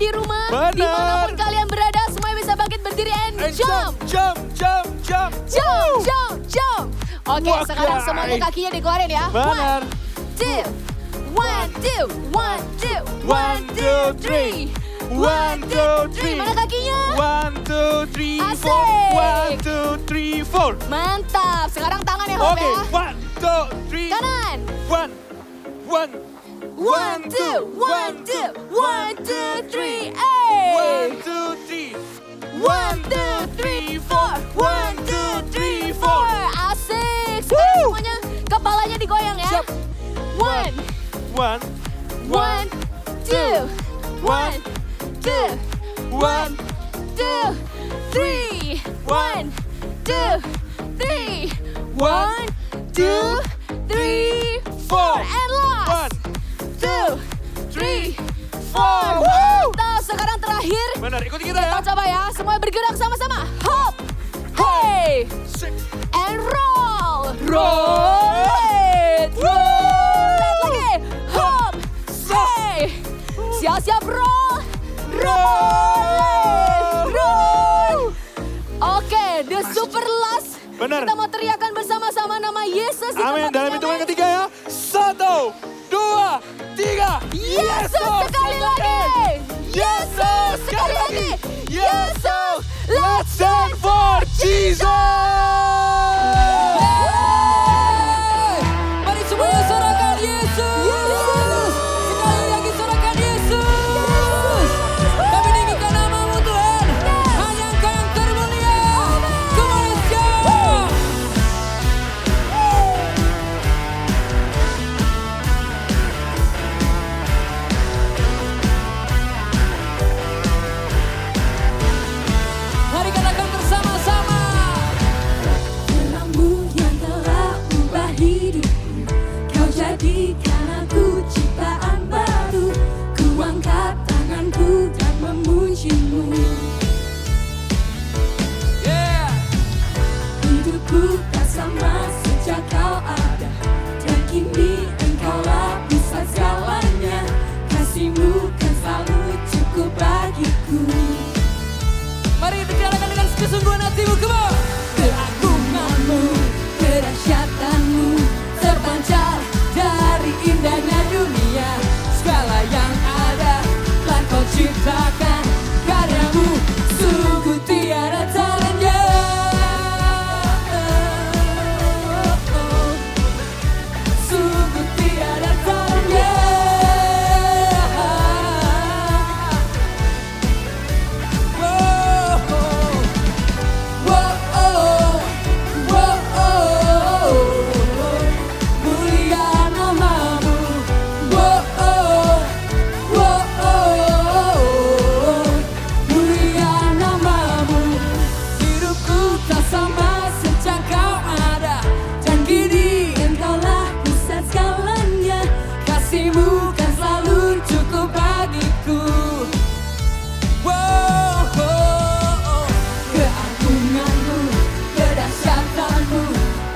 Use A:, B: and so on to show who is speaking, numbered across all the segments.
A: di rumah,
B: Benar.
A: dimanapun kalian berada, semuanya bisa bangkit berdiri and jump.
B: Jump.
A: Oke,
B: Wah,
A: sekarang
B: guys.
A: semuanya kakinya dikeluarin ya.
B: Benar.
A: 1, 2, 1, 2, 3.
B: 1, 2, 3.
A: Mana kakinya?
B: 1, 2, 3, 4.
A: Asik.
B: 1, 2, 3, 4.
A: Mantap. Sekarang tangan ya, Hop
B: Oke,
A: ya.
B: 1, 2, 3.
A: Kanan.
B: 1,
A: 1, 2, 1, 2, 1, 2, 3.
B: 1, 2, 3.
A: 1, 2, 3, 4. 1, 2, 3, 4. Asik. Sekarang semuanya kepalanya digoyang ya.
B: Siap.
A: 1,
B: 1,
A: 1, 2, 1, 2, 1, 2, 3. 1, 2, 3. 1, 2, 3, 4. And last. 2, 3, 4. Mantap. Sekarang terakhir.
B: Benar, ikuti kita ya.
A: Kita coba ya. Semua bergerak sama-sama. Hop. Hey. And roll. Roll it. Roll it lagi. Hop. Hey. Siap-siap roll. Roll. Roll. Oke, the super last.
B: Benar.
A: Kita mau teriakan bersama-sama nama Yesus. di
B: Amin.
A: tempat
B: Dalam
A: ini,
B: hitungan
A: amin.
B: ketiga ya. 1, 2, 3.
A: Yesus sekali lagi. Yesus sekali lagi. Yesus.
B: Let's stand for Jesus.
C: Mari semuanya sorakan Yesus. Sekali lagi sorakan Yesus. Kami tinggikan namamu Tuhan. Hanya Engkau yang termulia. Come on, let's go. Mari katakan bersama-sama.
D: Terangmu yang telah ubah hidupku, Kau jadikan aku ciptaan baru. Ku angkat tanganku dan memujimu.
C: Yeah.
D: Hidupku tak sama sejak Kau ada, dan kini Engkaulah pusat segalanya. Kasih-Mu kan selalu cukup bagiku.
C: Mari kita jalankan dengan kesungguhan hatimu. Come on.
D: Keagungan-Mu, kedahsyatan-Mu terpancar dari indahnya dunia. Segala yang ada telah Kau ciptakan, karya-Mu sungguh tiada tandanya. Sungguh tiada tandanya. Mulia namamu. Mulia namamu. Hidupku tak sama sejak Kau ada, dan kini Engkaulah pusat segalanya. Kasih-Mu kan selalu cukup bagiku. Keagungan-Mu, kedahsyatan-Mu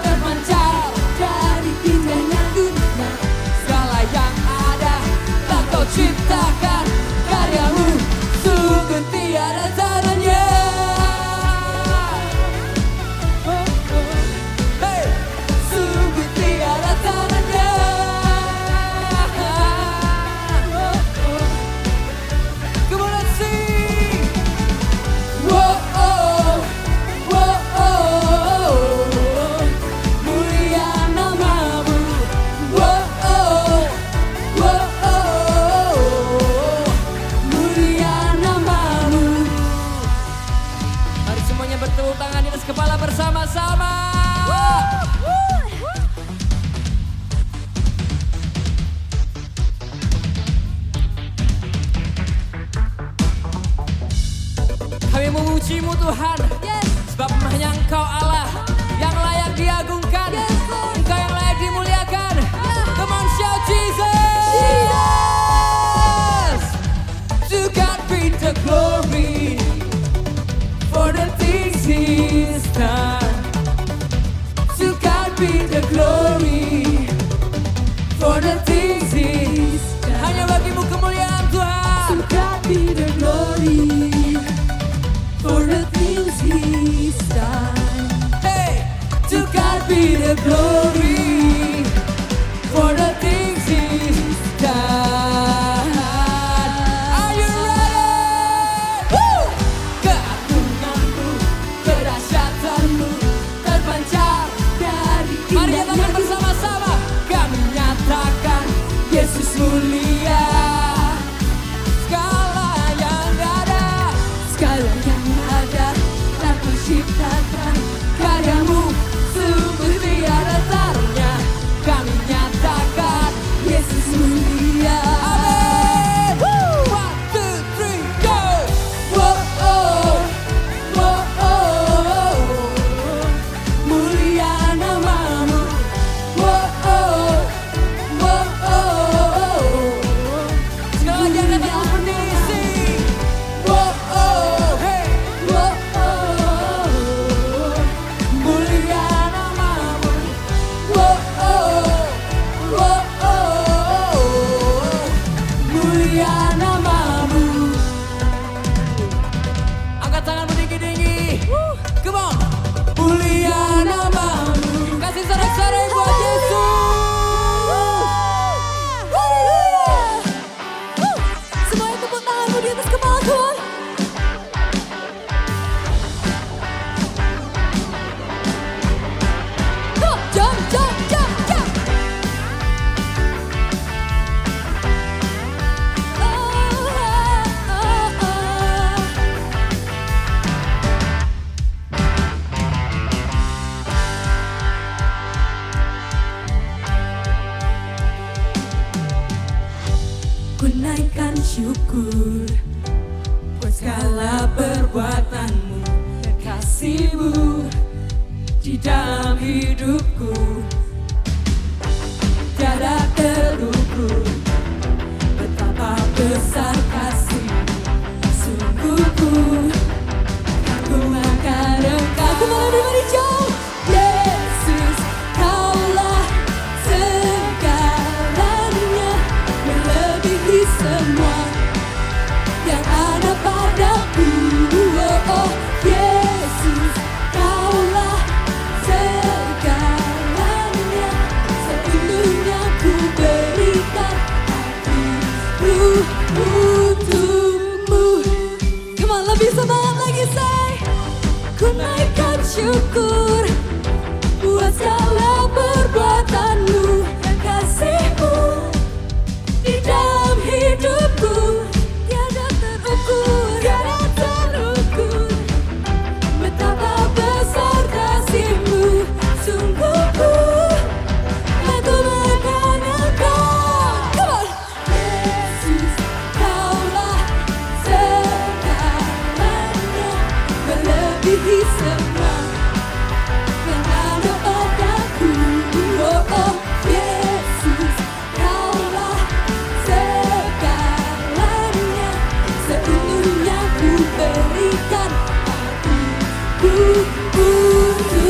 D: terpancar dari indahnya dunia. Segala yang ada telah Kau ciptakan, karya-Mu sungguh tiada tandanya. Hey, sungguh tiada tandanya.
C: Come on, let's sing.
D: Mulia namamu. Mulia namamu.
C: Mari semuanya bertepuk tangan di atas kepala bersama-sama. Kami memuji-Mu Tuhan. Sebab hanya Engkau Allah yang layak diagungkan. Engkau yang layak dimuliakan. Come on, shout Jesus. To God be the glory for the things He's done. To God be the glory for the things He's done. Hanya bagimu kemuliaan Tuhan.
D: To God be the glory. naikkan syukur buat segala perbuatanmu dan kasihmu di dalam hidupku. Tiada terukur betapa besar kasihmu, sungguh aku akan engkau. Aku mau beri jauh. Yesus, kaulah segalanya, melebihi semua yang ada padaku. Oh, Yesus, kaulah segalanya, sepenuhnya ku berikan hatiku untukmu. Come on, lebih semangat lagi, say. Ku naikkan syukur buat segala perbuatanmu dan kasihmu di dalam hidupku. Tiada terukur betapa besar kasihmu, sungguh aku akan engkau. Come on. Yesus, kaulah segalanya, melebihi semua yang ada padaku. Oh, Yesus, kaulah segalanya, sepenuhnya ku berikan hatiku untukmu.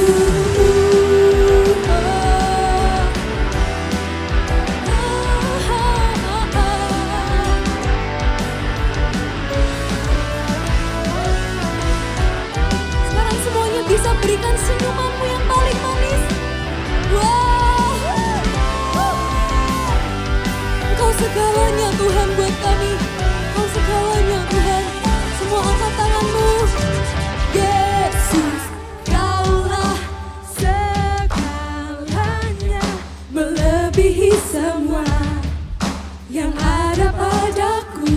D: Sekarang semuanya bisa berikan senyumanmu yang paling manis. Wow. Engkau segalanya Tuhan buat kami. Engkau segalanya Tuhan. Semua angkat tanganmu. Yesus, kaulah segalanya, melebihi semua yang ada padaku.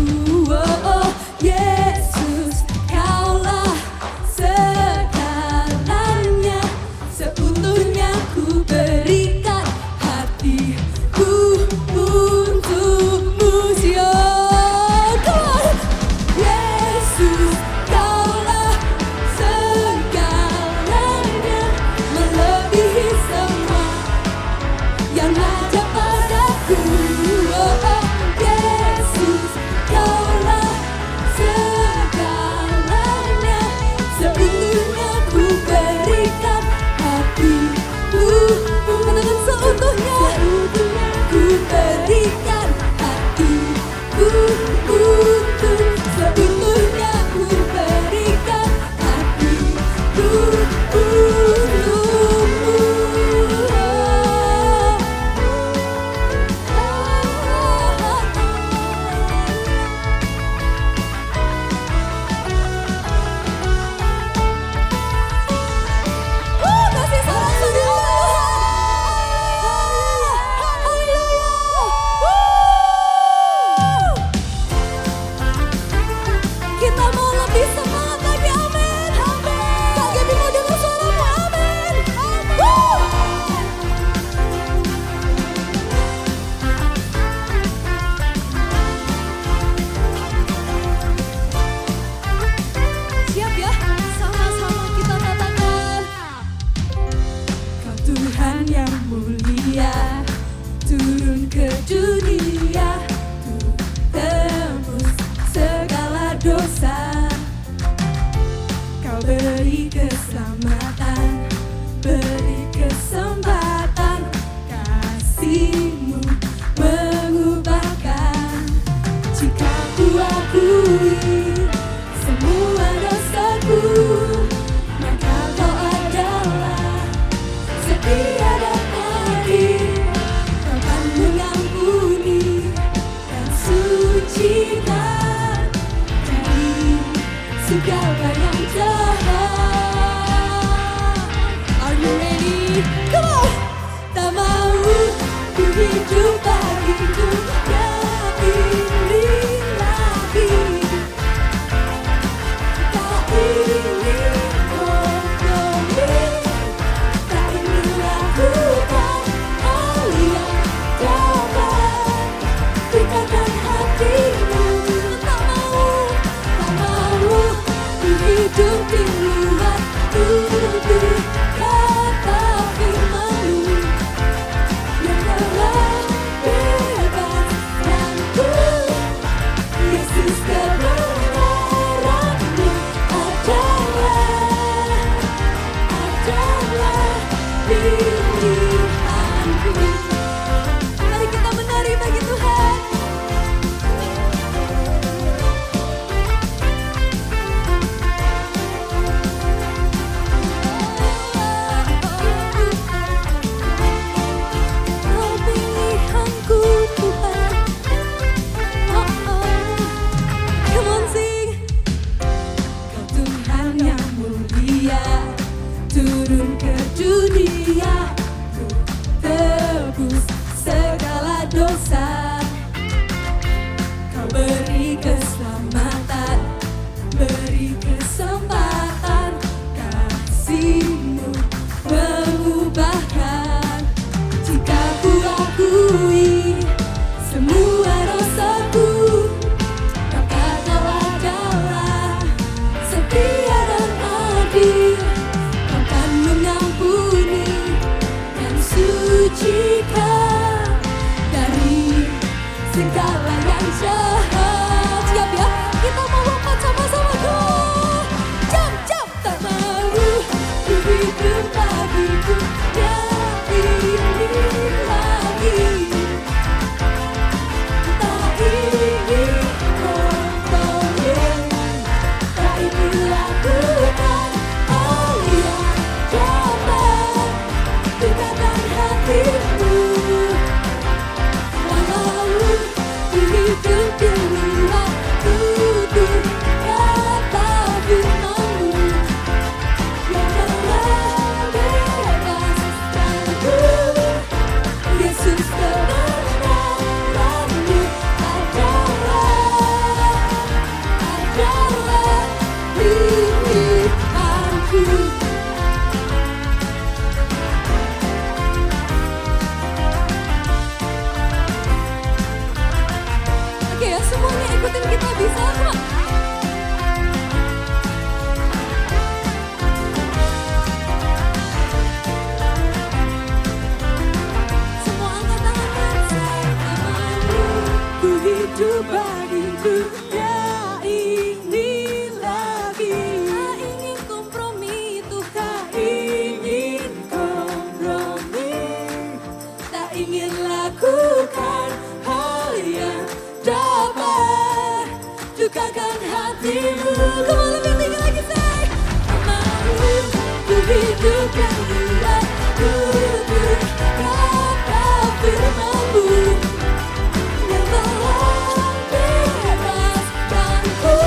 D: Oh, Yesus, kaulah segalanya, seutuhnya ku berikan hatiku untukmu. Sion, come on. Yesus, kaulah segalanya, melebihi semua yang ada padaku. Oh, Yesus, kaulah segalanya, seutuhnya ku berikan hatiku. Katakan seutuhnya ku berikan. semuanya ikutin kita bisa kok. Semua angkat tangan dan say, ku hidup bagi dunia ini lagi. Tak ingin kompromi, tuh tak ingin kompromi. Tak ingin lakukan hal yang dapat dukakan hatimu. Come on, lebih tinggi lagi say. Mau ku hidup dan buat tutur kata firman-Mu yang telah bebaskanku.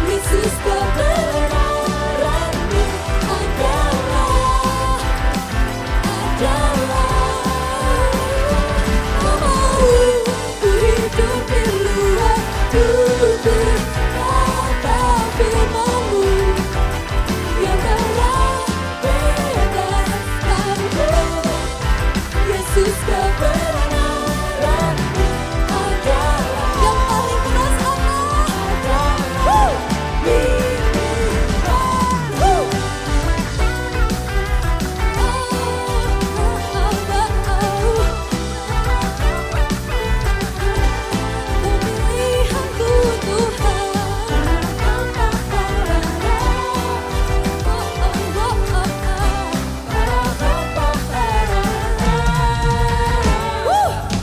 D: Yesus, kebenaran-Mu adalah mau ku hidup di luar tutur kata firman-Mu yang telah bebaskanku. Yesus, kebenaran-Mu adalah yang paling keras adalah pilihan-Mu. Pemilihanku Tuhan.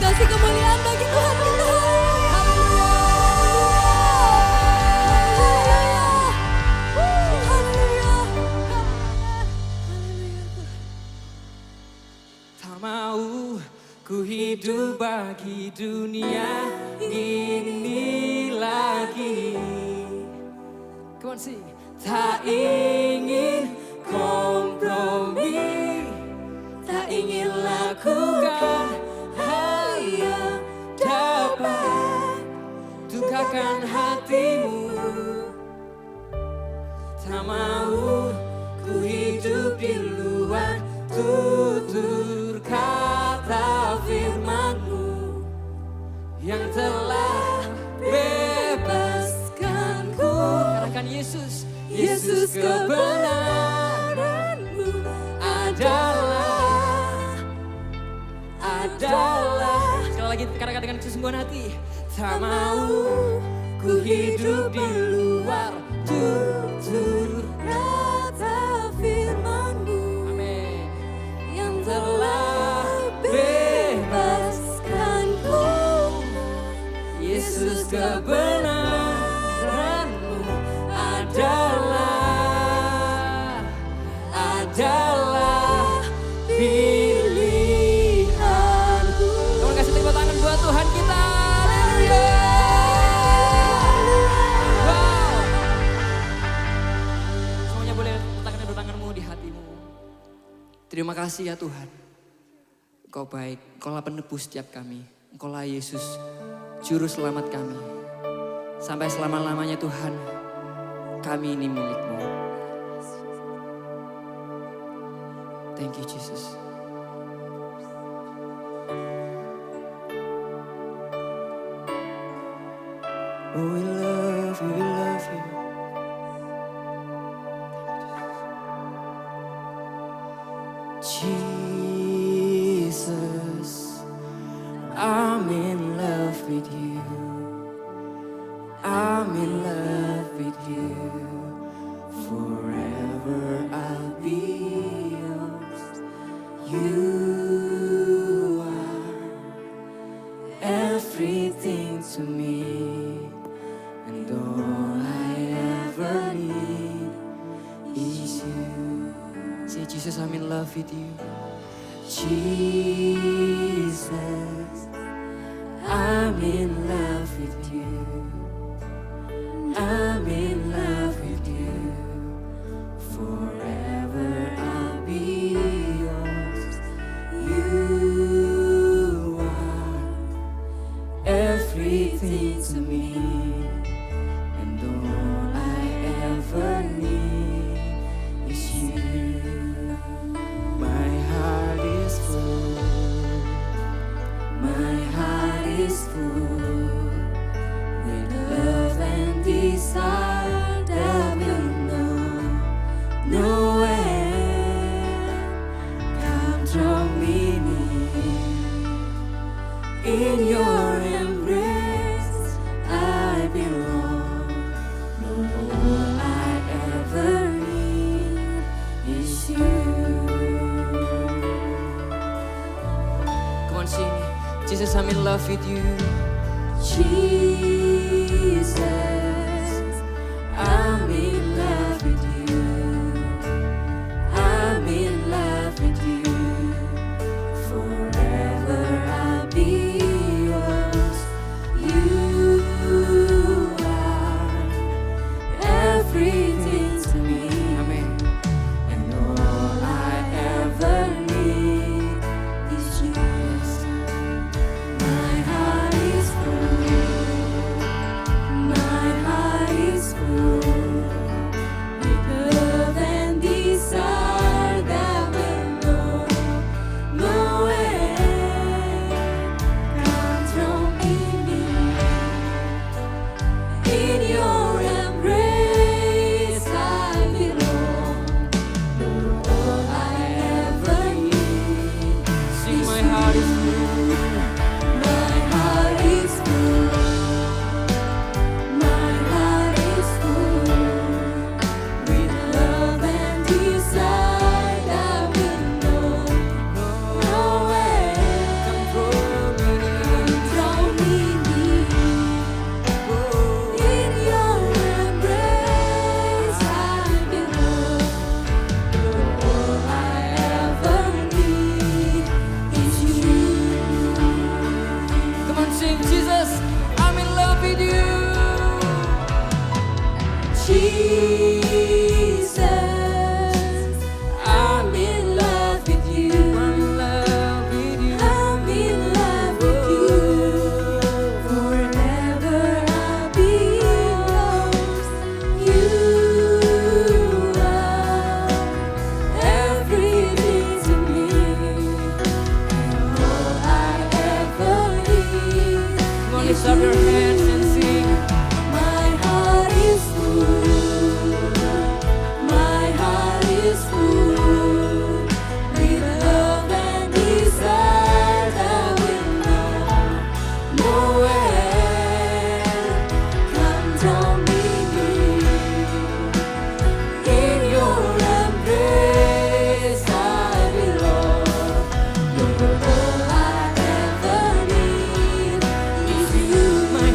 D: Kasih kemuliaan bagi Tuhan kita.
C: Tak mau ku hidup bagi dunia ini lagi. Come on sing. Tak ingin kompromi, tak ingin lakukan hal yang dapat dukakan hatimu. Tak mau ku hidup di luar tutur kata firman-Mu yang telah bebaskanku. Katakan Yesus, Yesus, kebenaran-Mu adalah. Sekali lagi katakan dengan kesungguhan hati. Tak mau ku hidup di luar tutur
D: Kata firman-Mu
C: Amin.
D: yang telah bebaskanku.
C: Yesus, kebenaran-Mu adalah pilihanku. Kamu kasih tepuk tangan buat Tuhan kita. Haleluya. Wow. Semuanya boleh letakkan tanganmu di hatimu. Terima kasih ya Tuhan. Engkau baik, Engkaulah penebus setiap kami. Engkaulah Yesus, Juru Selamat kami. Sampai selama-lamanya Tuhan, kami ini milik-Mu. Thank you Jesus. Oh we love you, we love you. Jesus, I'm in love with you. I'm in love with you. Forever I'll be yours. You are everything to me, and all I ever need is you. Say, Jesus, I'm in love with you. Jesus, I'm in love with you. I'm in love with you. Forever I'll be yours. You are everything to me, and all I ever need is you. My heart is full. My heart is full.
D: In your embrace I belong. All I ever need is you.
C: Come on, sing. Jesus, I'm in love with you.
D: Jesus, I'm in love with you. I'm in love with you. Forever I'll be yours. You are everything to me.
C: Amen.
D: And all I ever need is you. My heart is full. My heart is full with love and desire that will know no end. Come from me. In your embrace I belong. All I ever need
C: Sing,
D: is
C: my
D: you.
C: heart is full.
D: My heart is full. My heart is full with love and desire that will know no end. Draw me near. In your embrace I belong. All I ever need is you.
C: Come on, sing. Jesus, I'm in love with you.
D: Jesus, I'm in love with you.
C: I'm in love with you.
D: I'm in love with you. Forever I'll be yours. You are everything to me. And all I ever need
C: Come on,
D: is
C: lift up your
D: you.
C: hands and sing.
D: My heart is full. My heart is full with love and desire that will know no end. Come draw me near. In your embrace I belong. All I ever need is you.
C: My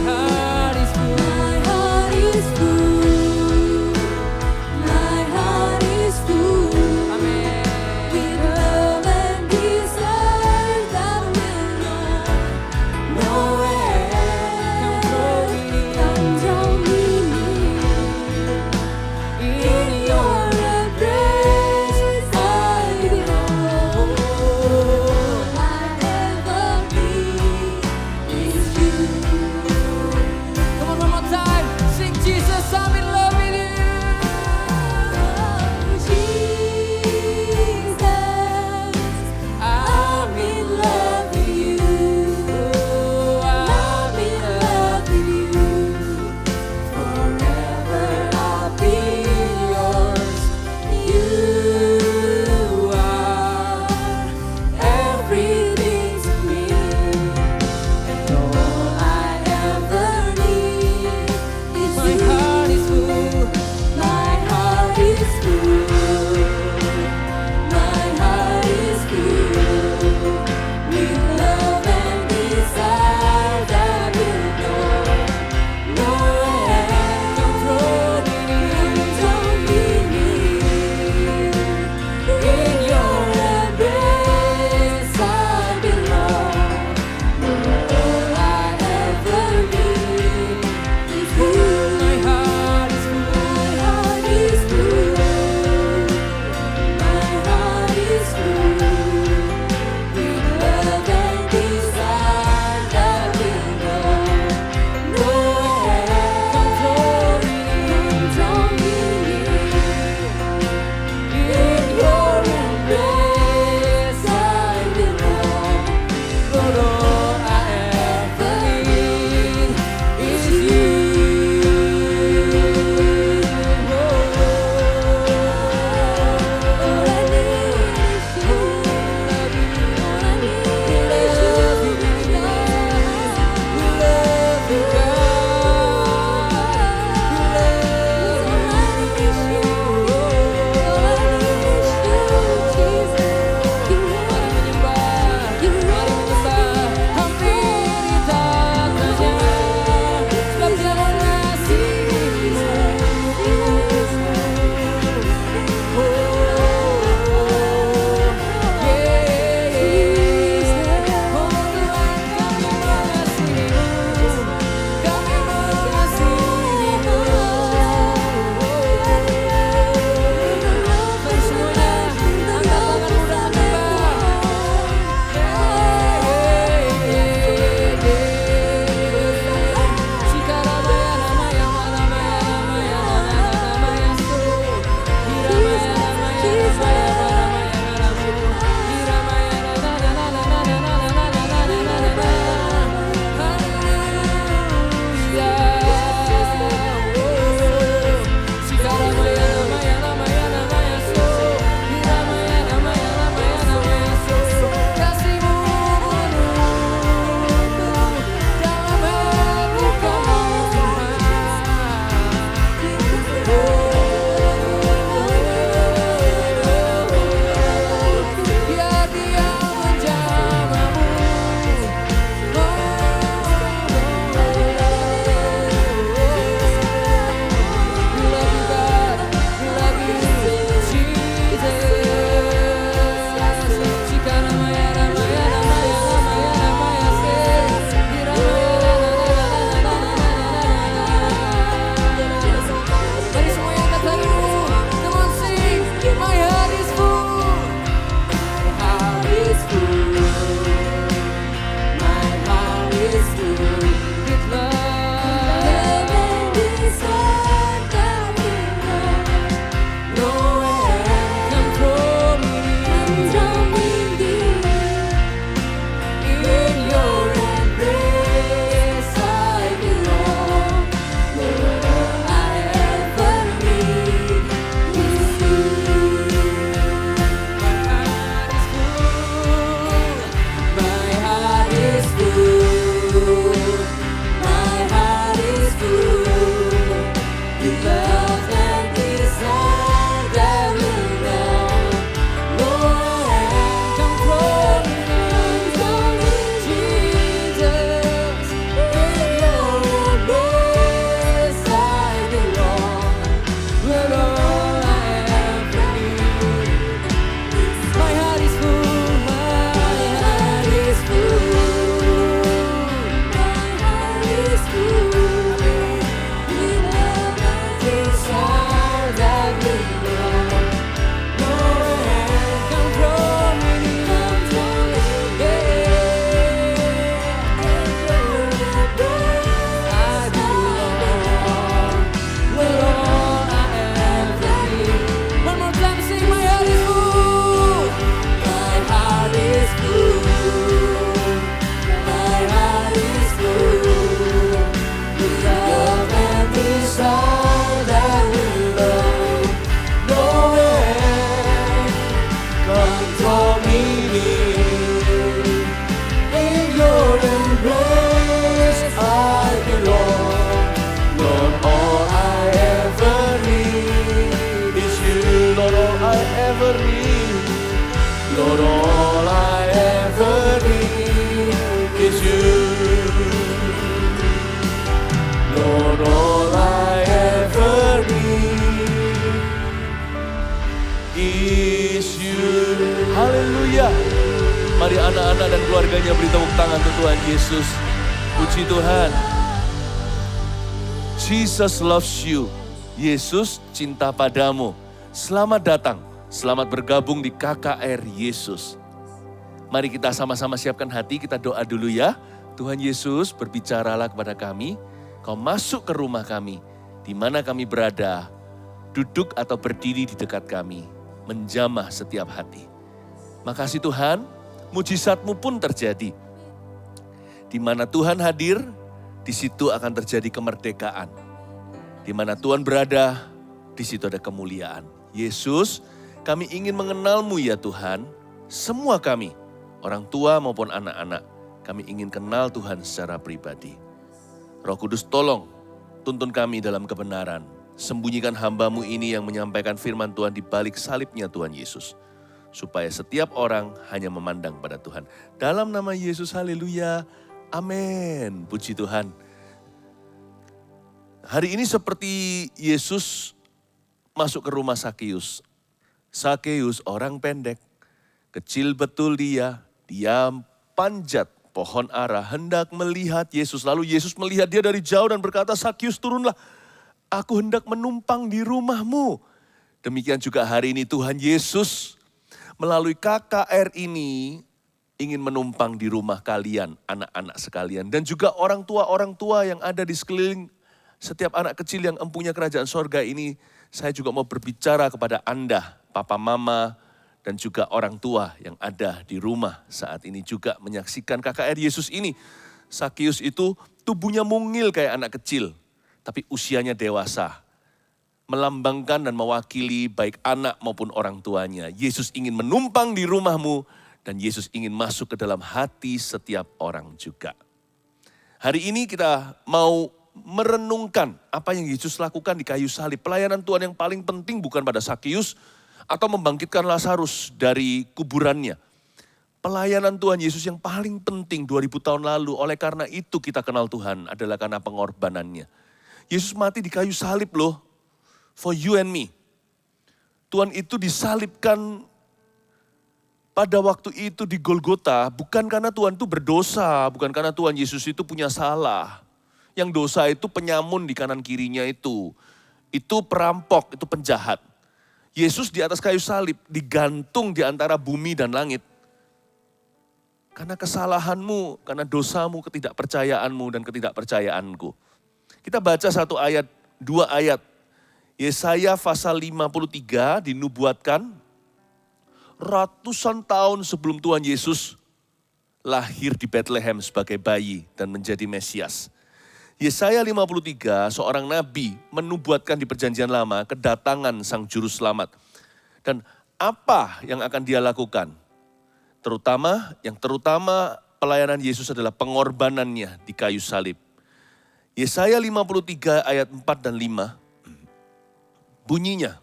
E: grace I belong. Lord, all I ever need is you. Lord, all I ever need. Lord, all I ever need is you. Lord, all I ever need is you. Haleluya. Mari anak-anak dan keluarganya beri tepuk tangan untuk Tuhan Yesus. Puji Tuhan. Jesus loves you. Yesus cinta padamu. Selamat datang. Selamat bergabung di KKR Yesus. Mari kita sama-sama siapkan hati, kita doa dulu ya. Tuhan Yesus, berbicaralah kepada kami. Kau masuk ke rumah kami, di mana kami berada, duduk atau berdiri di dekat kami, menjamah setiap hati. Makasih Tuhan, mujizat-Mu pun terjadi. Di mana Tuhan hadir, di situ akan terjadi kemerdekaan. Di mana Tuhan berada, di situ ada kemuliaan. Yesus, kami ingin mengenal-Mu ya Tuhan, semua kami, orang tua maupun anak-anak, kami ingin kenal Tuhan secara pribadi. Roh Kudus tolong, tuntun kami dalam kebenaran. Sembunyikan hamba-Mu ini yang menyampaikan firman Tuhan di balik salibnya Tuhan Yesus. Supaya setiap orang hanya memandang pada Tuhan. Dalam nama Yesus, haleluya, amin. Puji Tuhan. Hari ini seperti Yesus masuk ke rumah Sakeus. Sakeus orang pendek, kecil betul dia panjat pohon ara hendak melihat Yesus. Lalu Yesus melihat dia dari jauh dan berkata, Sakeus turunlah, aku hendak menumpang di rumahmu. Demikian juga hari ini Tuhan Yesus melalui KKR ini ingin menumpang di rumah kalian, anak-anak sekalian. Dan juga orang tua yang ada di sekeliling setiap anak kecil yang empunya kerajaan sorga ini. Saya juga mau berbicara kepada Anda, Papa Mama, dan juga orang tua yang ada di rumah saat ini juga menyaksikan KKR Yesus ini. Sakeus itu tubuhnya mungil kayak anak kecil, tapi usianya dewasa. Melambangkan dan mewakili baik anak maupun orang tuanya. Yesus ingin menumpang di rumahmu dan Yesus ingin masuk ke dalam hati setiap orang juga. Hari ini kita mau merenungkan apa yang Yesus lakukan di kayu salib. Pelayanan Tuhan yang paling penting bukan pada Sakeus, atau membangkitkan Lazarus dari kuburannya. Pelayanan Tuhan Yesus yang paling penting 2000 tahun lalu. Oleh karena itu kita kenal Tuhan adalah karena pengorbanannya. Yesus mati di kayu salib loh. For you and me. Tuhan itu disalibkan pada waktu itu di Golgota. Bukan karena Tuhan itu berdosa. Bukan karena Tuhan Yesus itu punya salah. Yang dosa itu penyamun di kanan kirinya itu. Itu perampok, itu penjahat. Yesus di atas kayu salib digantung di antara bumi dan langit. Karena kesalahanmu, karena dosamu, ketidakpercayaanmu dan ketidakpercayaanku. Kita baca satu ayat, dua ayat. Yesaya pasal 53 dinubuatkan ratusan tahun sebelum Tuhan Yesus lahir di Bethlehem sebagai bayi dan menjadi Mesias. Yesaya 53, seorang nabi menubuatkan di perjanjian lama kedatangan sang juru selamat. Dan apa yang akan dia lakukan? Terutama pelayanan Yesus adalah pengorbanannya di kayu salib. Yesaya 53 ayat 4 dan 5 bunyinya,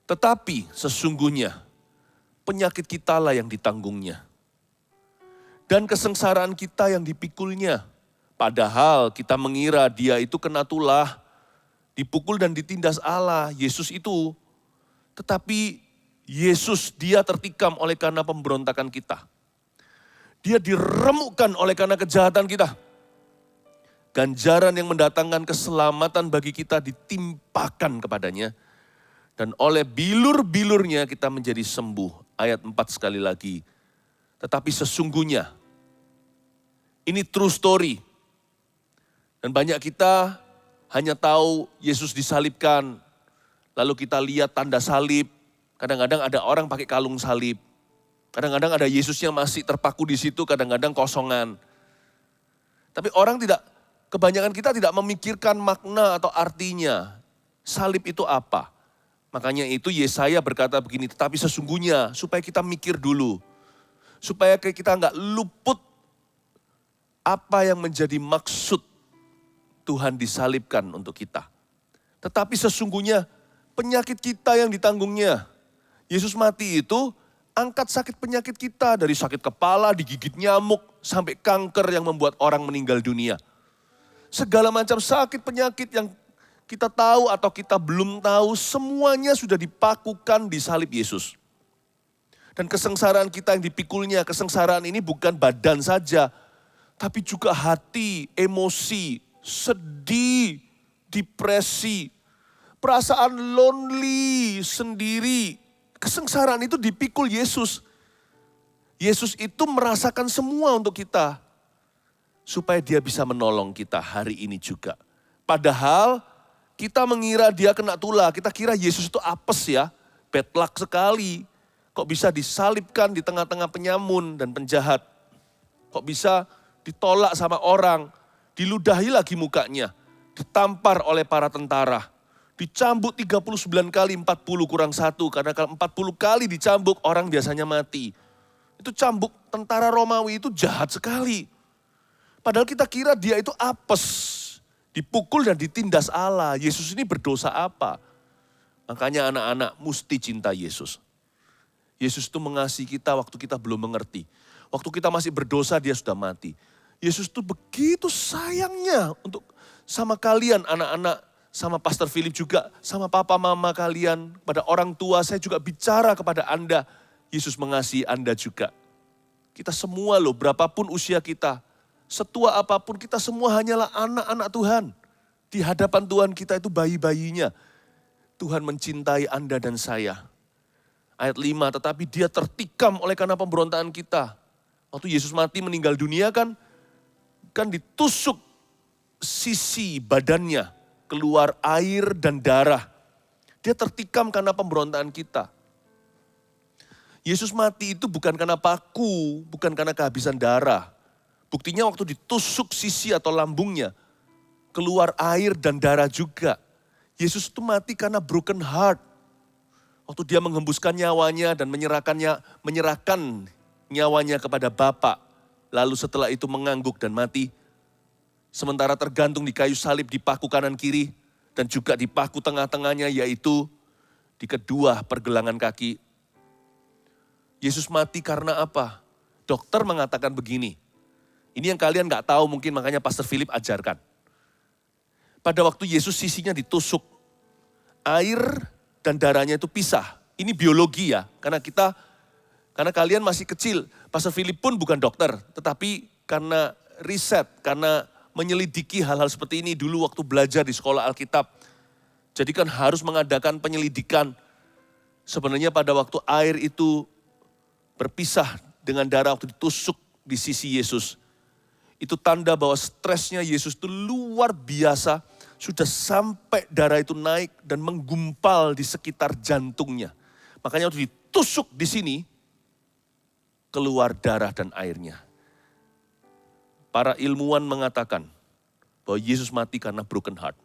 E: tetapi sesungguhnya penyakit kita lah yang ditanggungnya. Dan kesengsaraan kita yang dipikulnya. Padahal kita mengira dia itu kena tulah, dipukul dan ditindas Allah, Yesus itu. Tetapi Yesus dia tertikam oleh karena pemberontakan kita. Dia diremukkan oleh karena kejahatan kita. Ganjaran yang mendatangkan keselamatan bagi kita ditimpakan kepadanya. Dan oleh bilur-bilurnya kita menjadi sembuh. Ayat 4 sekali lagi. Tetapi sesungguhnya, ini true story. Dan banyak kita hanya tahu Yesus disalibkan. Lalu kita lihat tanda salib. Kadang-kadang ada orang pakai kalung salib. Kadang-kadang ada Yesusnya masih terpaku di situ, kadang-kadang kosongan. Tapi kebanyakan kita tidak memikirkan makna atau artinya. Salib itu apa? Makanya itu Yesaya berkata begini, tetapi sesungguhnya supaya kita mikir dulu. Supaya kita nggak luput apa yang menjadi maksud Tuhan disalibkan untuk kita. Tetapi sesungguhnya penyakit kita yang ditanggungnya. Yesus mati itu angkat sakit penyakit kita dari sakit kepala, digigit nyamuk, sampai kanker yang membuat orang meninggal dunia. Segala macam sakit penyakit yang kita tahu atau kita belum tahu, semuanya sudah dipakukan di salib Yesus. Dan kesengsaraan kita yang dipikulnya, kesengsaraan ini bukan badan saja, tapi juga hati, emosi, sedih, depresi, perasaan lonely, sendiri. Kesengsaraan itu dipikul Yesus. Yesus itu merasakan semua untuk kita. Supaya dia bisa menolong kita hari ini juga. Padahal kita mengira dia kena tulah, kita kira Yesus itu apes ya, bad luck sekali. Kok bisa disalibkan di tengah-tengah penyamun dan penjahat. Kok bisa ditolak sama orang, diludahi lagi mukanya, ditampar oleh para tentara, dicambuk 39 kali 40 kurang 1, karena kalau 40 kali dicambuk orang biasanya mati. Itu cambuk tentara Romawi itu jahat sekali. Padahal kita kira dia itu apes, dipukul dan ditindas Allah. Yesus ini berdosa apa? Makanya anak-anak mesti cinta Yesus. Yesus itu mengasihi kita waktu kita belum mengerti. Waktu kita masih berdosa dia sudah mati. Yesus itu begitu sayangnya untuk sama kalian anak-anak, sama Pastor Philip juga, sama papa mama kalian, pada orang tua saya juga bicara kepada Anda. Yesus mengasihi Anda juga. Kita semua loh, berapapun usia kita, setua apapun kita semua hanyalah anak-anak Tuhan. Di hadapan Tuhan kita itu bayi-bayinya. Tuhan mencintai Anda dan saya. Ayat 5, tetapi dia tertikam oleh karena pemberontakan kita. Waktu Yesus mati meninggal dunia kan ditusuk sisi badannya, keluar air dan darah. Dia tertikam karena pemberontakan kita. Yesus mati itu bukan karena paku, bukan karena kehabisan darah. Buktinya waktu ditusuk sisi atau lambungnya, keluar air dan darah juga. Yesus itu mati karena broken heart. Waktu dia menghembuskan nyawanya dan menyerahkan nyawanya kepada Bapa. Lalu setelah itu mengangguk dan mati. Sementara tergantung di kayu salib di paku kanan kiri. Dan juga di paku tengah-tengahnya, yaitu di kedua pergelangan kaki. Yesus mati karena apa? Dokter mengatakan begini. Ini yang kalian gak tahu mungkin, makanya Pastor Philip ajarkan. Pada waktu Yesus sisinya ditusuk, air dan darahnya itu pisah. Ini biologi ya, karena kalian masih kecil. Pastor Philip pun bukan dokter, tetapi karena riset, karena menyelidiki hal-hal seperti ini dulu waktu belajar di sekolah Alkitab. Jadi kan harus mengadakan penyelidikan. Sebenarnya pada waktu air itu berpisah dengan darah waktu ditusuk di sisi Yesus. Itu tanda bahwa stresnya Yesus itu luar biasa. Sudah sampai darah itu naik dan menggumpal di sekitar jantungnya. Makanya waktu ditusuk di sini, keluar darah dan airnya. Para ilmuwan mengatakan bahwa Yesus mati karena broken heart.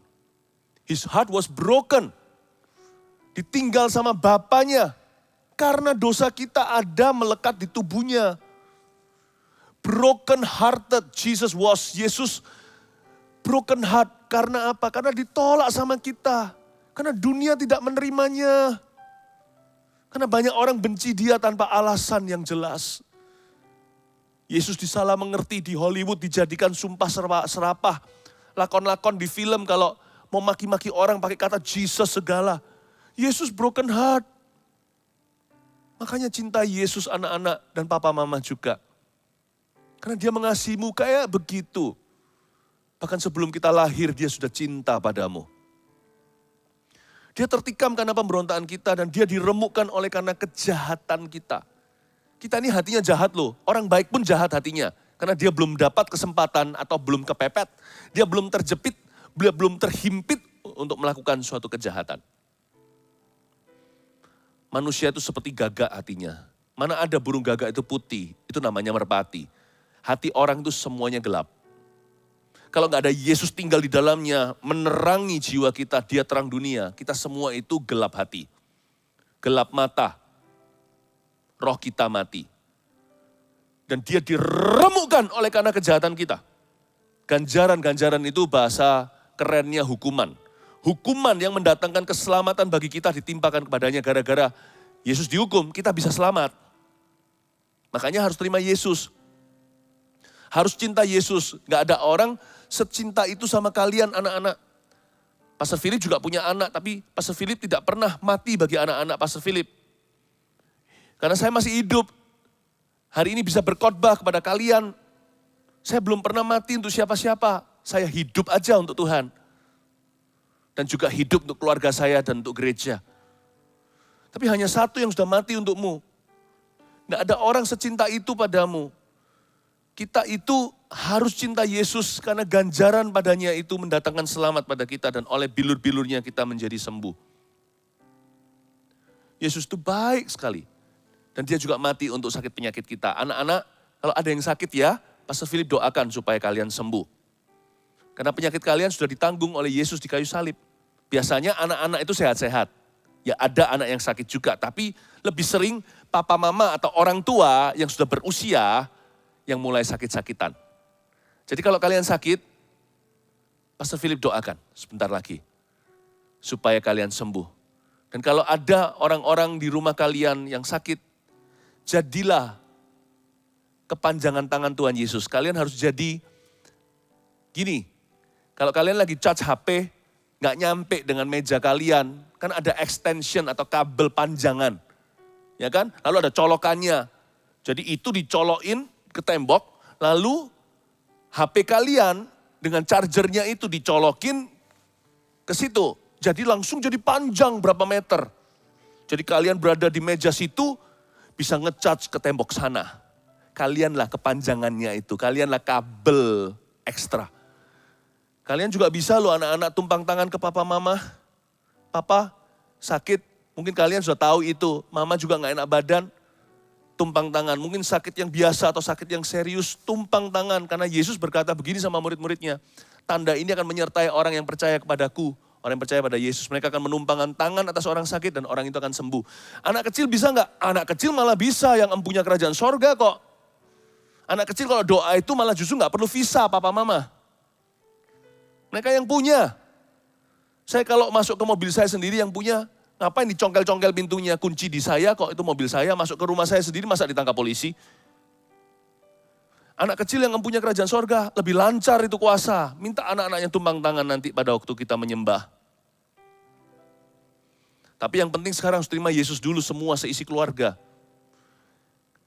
E: His heart was broken. Ditinggal sama Bapanya. Karena dosa kita ada melekat di tubuhnya. Broken hearted Yesus broken heart. Karena apa? Karena ditolak sama kita. Karena dunia tidak menerimanya. Karena banyak orang benci dia tanpa alasan yang jelas. Yesus disalah mengerti di Hollywood, dijadikan sumpah serapah. Lakon-lakon di film kalau mau maki-maki orang pakai kata Jesus segala. Yesus broken heart. Makanya cinta Yesus anak-anak dan papa mama juga. Karena dia mengasihimu kayak begitu. Bahkan sebelum kita lahir dia sudah cinta padamu. Dia tertikam karena pemberontakan kita dan dia diremukkan oleh karena kejahatan kita. Kita ini hatinya jahat loh, orang baik pun jahat hatinya. Karena dia belum dapat kesempatan atau belum kepepet. Dia belum terjepit, dia belum terhimpit untuk melakukan suatu kejahatan. Manusia itu seperti gagak hatinya. Mana ada burung gagak itu putih, itu namanya merpati. Hati orang itu semuanya gelap. Kalau nggak ada Yesus tinggal di dalamnya, menerangi jiwa kita, dia terang dunia. Kita semua itu gelap hati. Gelap mata. Roh kita mati. Dan dia diremukkan oleh karena kejahatan kita. Ganjaran itu bahasa kerennya hukuman. Hukuman yang mendatangkan keselamatan bagi kita ditimpakan kepadanya gara-gara Yesus dihukum, kita bisa selamat. Makanya harus terima Yesus. Harus cinta Yesus. Gak ada orang secinta itu sama kalian anak-anak. Pastor Philip juga punya anak, tapi Pastor Philip tidak pernah mati bagi anak-anak Pastor Philip. Karena saya masih hidup. Hari ini bisa berkhotbah kepada kalian. Saya belum pernah mati untuk siapa-siapa. Saya hidup aja untuk Tuhan. Dan juga hidup untuk keluarga saya dan untuk gereja. Tapi hanya satu yang sudah mati untukmu. Tidak ada orang secinta itu padamu. Kita itu harus cinta Yesus karena ganjaran padanya itu mendatangkan selamat pada kita. Dan oleh bilur-bilurnya kita menjadi sembuh. Yesus itu baik sekali. Dan dia juga mati untuk sakit penyakit kita. Anak-anak, kalau ada yang sakit ya, Pastor Philip doakan supaya kalian sembuh. Karena penyakit kalian sudah ditanggung oleh Yesus di kayu salib. Biasanya anak-anak itu sehat-sehat. Ya ada anak yang sakit juga, tapi lebih sering papa mama atau orang tua yang sudah berusia yang mulai sakit-sakitan. Jadi kalau kalian sakit, Pastor Philip doakan sebentar lagi. Supaya kalian sembuh. Dan kalau ada orang-orang di rumah kalian yang sakit, jadilah kepanjangan tangan Tuhan Yesus. Kalian harus jadi gini, kalau kalian lagi charge HP, gak nyampe dengan meja kalian, kan ada extension atau kabel panjangan. Ya kan? Lalu ada colokannya. Jadi itu dicolokin ke tembok, lalu HP kalian dengan chargernya itu dicolokin ke situ. Jadi langsung jadi panjang berapa meter. Jadi kalian berada di meja situ, bisa nge-charge ke tembok sana. Kalianlah kepanjangannya itu, kalianlah kabel ekstra. Kalian juga bisa loh anak-anak tumpang tangan ke papa mama. Papa sakit, mungkin kalian sudah tahu itu. Mama juga gak enak badan, tumpang tangan. Mungkin sakit yang biasa atau sakit yang serius, tumpang tangan. Karena Yesus berkata begini sama murid-muridnya. Tanda ini akan menyertai orang yang percaya kepadaku. Orang yang percaya pada Yesus, mereka akan menumpangkan tangan atas orang sakit dan orang itu akan sembuh. Anak kecil bisa gak? Anak kecil malah bisa, yang empunya kerajaan sorga kok. Anak kecil kalau doa itu malah justru gak perlu visa papa mama. Mereka yang punya. Saya kalau masuk ke mobil saya sendiri yang punya, ngapain dicongkel-congkel pintunya, kunci di saya kok, itu mobil saya, masuk ke rumah saya sendiri masa ditangkap polisi. Anak kecil yang mempunyai kerajaan sorga, lebih lancar itu kuasa. Minta anak-anaknya tumpang tangan nanti pada waktu kita menyembah. Tapi yang penting sekarang harus terima Yesus dulu semua seisi keluarga.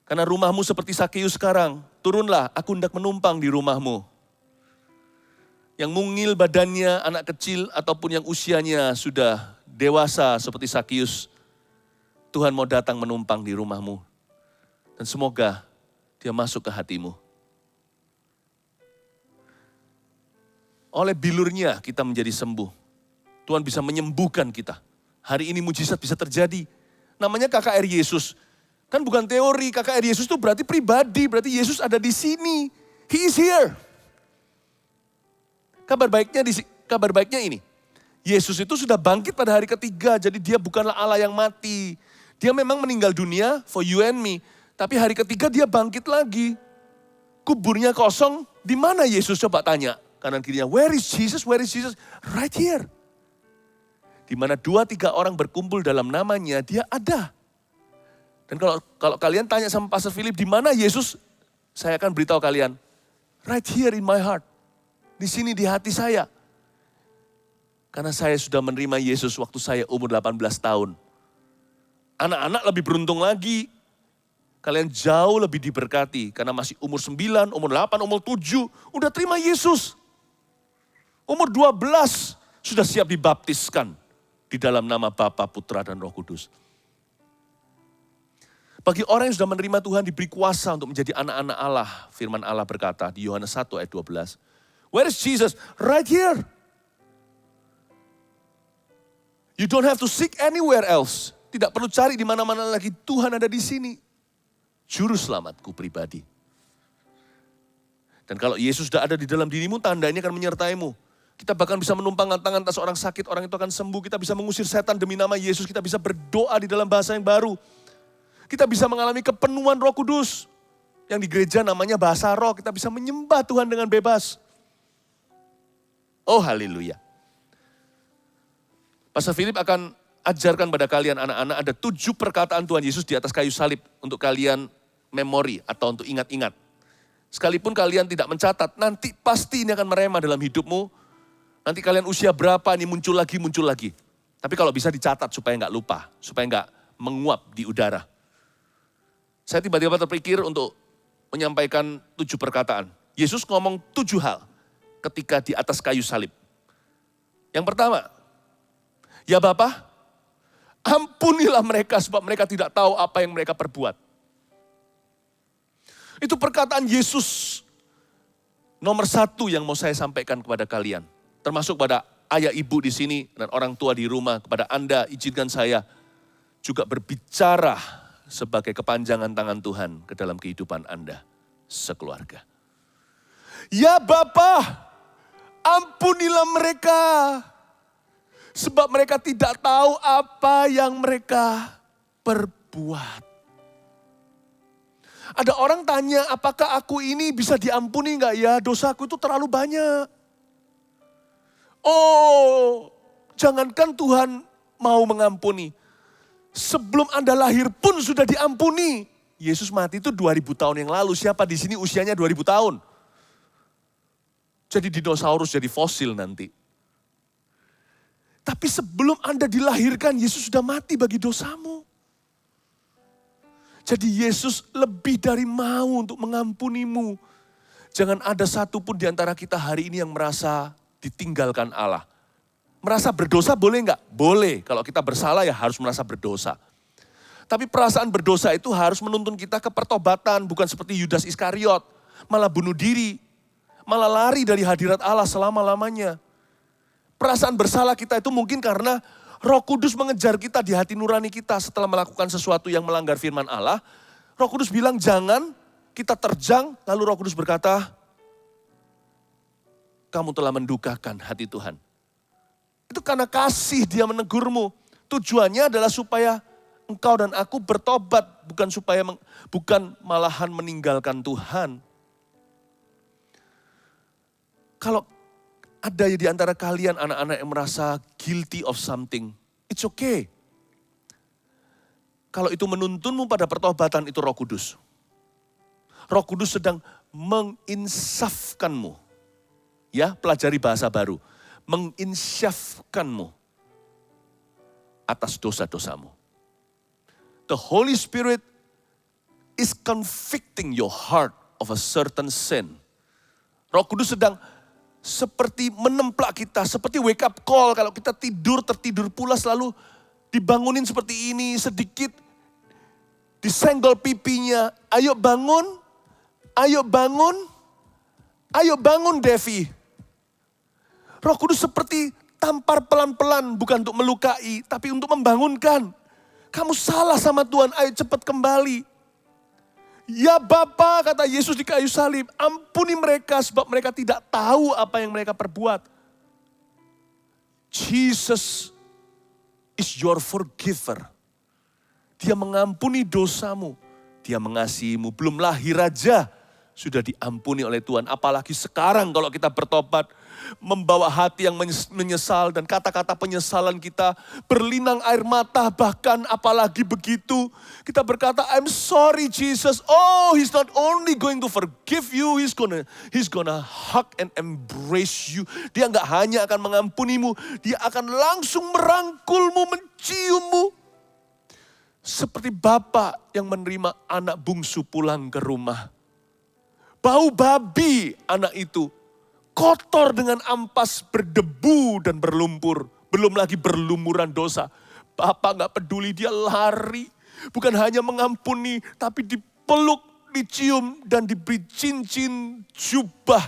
E: Karena rumahmu seperti Sakeus sekarang, turunlah, aku hendak menumpang di rumahmu. Yang mungil badannya, anak kecil ataupun yang usianya sudah dewasa seperti Sakeus, Tuhan mau datang menumpang di rumahmu. Dan semoga dia masuk ke hatimu. Oleh bilurnya kita menjadi sembuh. Tuhan bisa menyembuhkan kita. Hari ini mujizat bisa terjadi. Namanya KKR Yesus. Kan bukan teori, KKR Yesus itu berarti pribadi, berarti Yesus ada di sini. He is here. Kabar baiknya ini. Yesus itu sudah bangkit pada hari ketiga, jadi dia bukanlah Allah yang mati. Dia memang meninggal dunia for you and me, tapi hari ketiga dia bangkit lagi. Kuburnya kosong, di mana Yesus coba tanya? Kanan kirinya, where is Jesus? Where is Jesus? Right here. Di mana 2-3 orang berkumpul dalam namanya, dia ada. Dan kalau kalian tanya sama Pastor Philip, di mana Yesus? Saya akan beritahu kalian, right here in my heart. Di sini di hati saya. Karena saya sudah menerima Yesus waktu saya umur 18 tahun. Anak-anak lebih beruntung lagi. Kalian jauh lebih diberkati. Karena masih umur 9, umur 8, umur 7. Udah terima Yesus. Umur 12 sudah siap dibaptiskan. Di dalam nama Bapa, Putra, dan Roh Kudus. Bagi orang yang sudah menerima Tuhan diberi kuasa untuk menjadi anak-anak Allah. Firman Allah berkata di Yohanes 1 ayat 12. Where is Jesus? Right here. You don't have to seek anywhere else. Tidak perlu cari di mana-mana lagi. Tuhan ada di sini. Juru selamatku pribadi. Dan kalau Yesus sudah ada di dalam dirimu, tanda ini akan menyertaimu. Kita bahkan bisa menumpangkan tangan atas orang sakit, orang itu akan sembuh. Kita bisa mengusir setan demi nama Yesus. Kita bisa berdoa di dalam bahasa yang baru. Kita bisa mengalami kepenuhan Roh Kudus. Yang di gereja namanya bahasa roh. Kita bisa menyembah Tuhan dengan bebas. Oh haleluya. Pastor Philip akan ajarkan pada kalian anak-anak ada 7 perkataan Tuhan Yesus di atas kayu salib untuk kalian memori atau untuk ingat-ingat. Sekalipun kalian tidak mencatat, nanti pasti ini akan merema dalam hidupmu. Nanti kalian usia berapa ini muncul lagi. Tapi kalau bisa dicatat supaya nggak lupa, supaya nggak menguap di udara. Saya tiba-tiba terpikir untuk menyampaikan 7 perkataan. Yesus ngomong 7 hal ketika di atas kayu salib. Yang pertama, ya Bapa, ampunilah mereka sebab mereka tidak tahu apa yang mereka perbuat. Itu perkataan Yesus nomor 1 yang mau saya sampaikan kepada kalian. Termasuk pada ayah ibu di sini dan orang tua di rumah. Kepada Anda izinkan saya juga berbicara sebagai kepanjangan tangan Tuhan ke dalam kehidupan Anda sekeluarga. Ya Bapa, ampunilah mereka. Sebab mereka tidak tahu apa yang mereka perbuat. Ada orang tanya, apakah aku ini bisa diampuni enggak ya? Dosaku itu terlalu banyak. Oh, jangankan Tuhan mau mengampuni. Sebelum Anda lahir pun sudah diampuni. Yesus mati itu 2000 tahun yang lalu. Siapa di sini usianya 2000 tahun? Jadi dinosaurus, jadi fosil nanti. Tapi sebelum Anda dilahirkan, Yesus sudah mati bagi dosamu. Jadi Yesus lebih dari mau untuk mengampunimu. Jangan ada satupun di antara kita hari ini yang merasa ditinggalkan Allah. Merasa berdosa boleh enggak? Boleh. Kalau kita bersalah ya harus merasa berdosa. Tapi perasaan berdosa itu harus menuntun kita ke pertobatan. Bukan seperti Yudas Iskariot. Malah bunuh diri. Malah lari dari hadirat Allah selama-lamanya. Perasaan bersalah kita itu mungkin karena Roh Kudus mengejar kita di hati nurani kita setelah melakukan sesuatu yang melanggar firman Allah. Roh Kudus bilang jangan, kita terjang, lalu Roh Kudus berkata, kamu telah mendukakan hati Tuhan. Itu karena kasih dia menegurmu. Tujuannya adalah supaya engkau dan aku bertobat, bukan malahan meninggalkan Tuhan. Kalau ada di antara kalian anak-anak yang merasa guilty of something, it's okay. Kalau itu menuntunmu pada pertobatan, itu Roh Kudus. Roh Kudus sedang menginsafkanmu. Ya, pelajari bahasa baru. Menginsyafkanmu atas dosa-dosamu. The Holy Spirit is convicting your heart of a certain sin. Roh Kudus sedang seperti menemplak kita, seperti wake up call. Kalau kita tertidur pulas lalu dibangunin seperti ini, sedikit disenggol pipinya. Ayo bangun, ayo bangun, ayo bangun Devi. Roh Kudus seperti tampar pelan-pelan, bukan untuk melukai, tapi untuk membangunkan. Kamu salah sama Tuhan, ayo cepat kembali. Ya Bapa, kata Yesus di kayu salib, ampuni mereka sebab mereka tidak tahu apa yang mereka perbuat. Jesus is your forgiver. Dia mengampuni dosamu, dia mengasihimu. Belum lahir aja sudah diampuni oleh Tuhan. Apalagi sekarang kalau kita bertobat, membawa hati yang menyesal dan kata-kata penyesalan kita berlinang air mata, bahkan apalagi begitu kita berkata I'm sorry Jesus. Oh, he's not only going to forgive you, he's gonna hug and embrace you. Dia nggak hanya akan mengampunimu, dia akan langsung merangkulmu, menciummu. Seperti bapak yang menerima anak bungsu pulang ke rumah. Bau babi anak itu. Kotor dengan ampas, berdebu dan berlumpur. Belum lagi berlumuran dosa. Bapak gak peduli, dia lari. Bukan hanya mengampuni, tapi dipeluk, dicium, dan diberi cincin jubah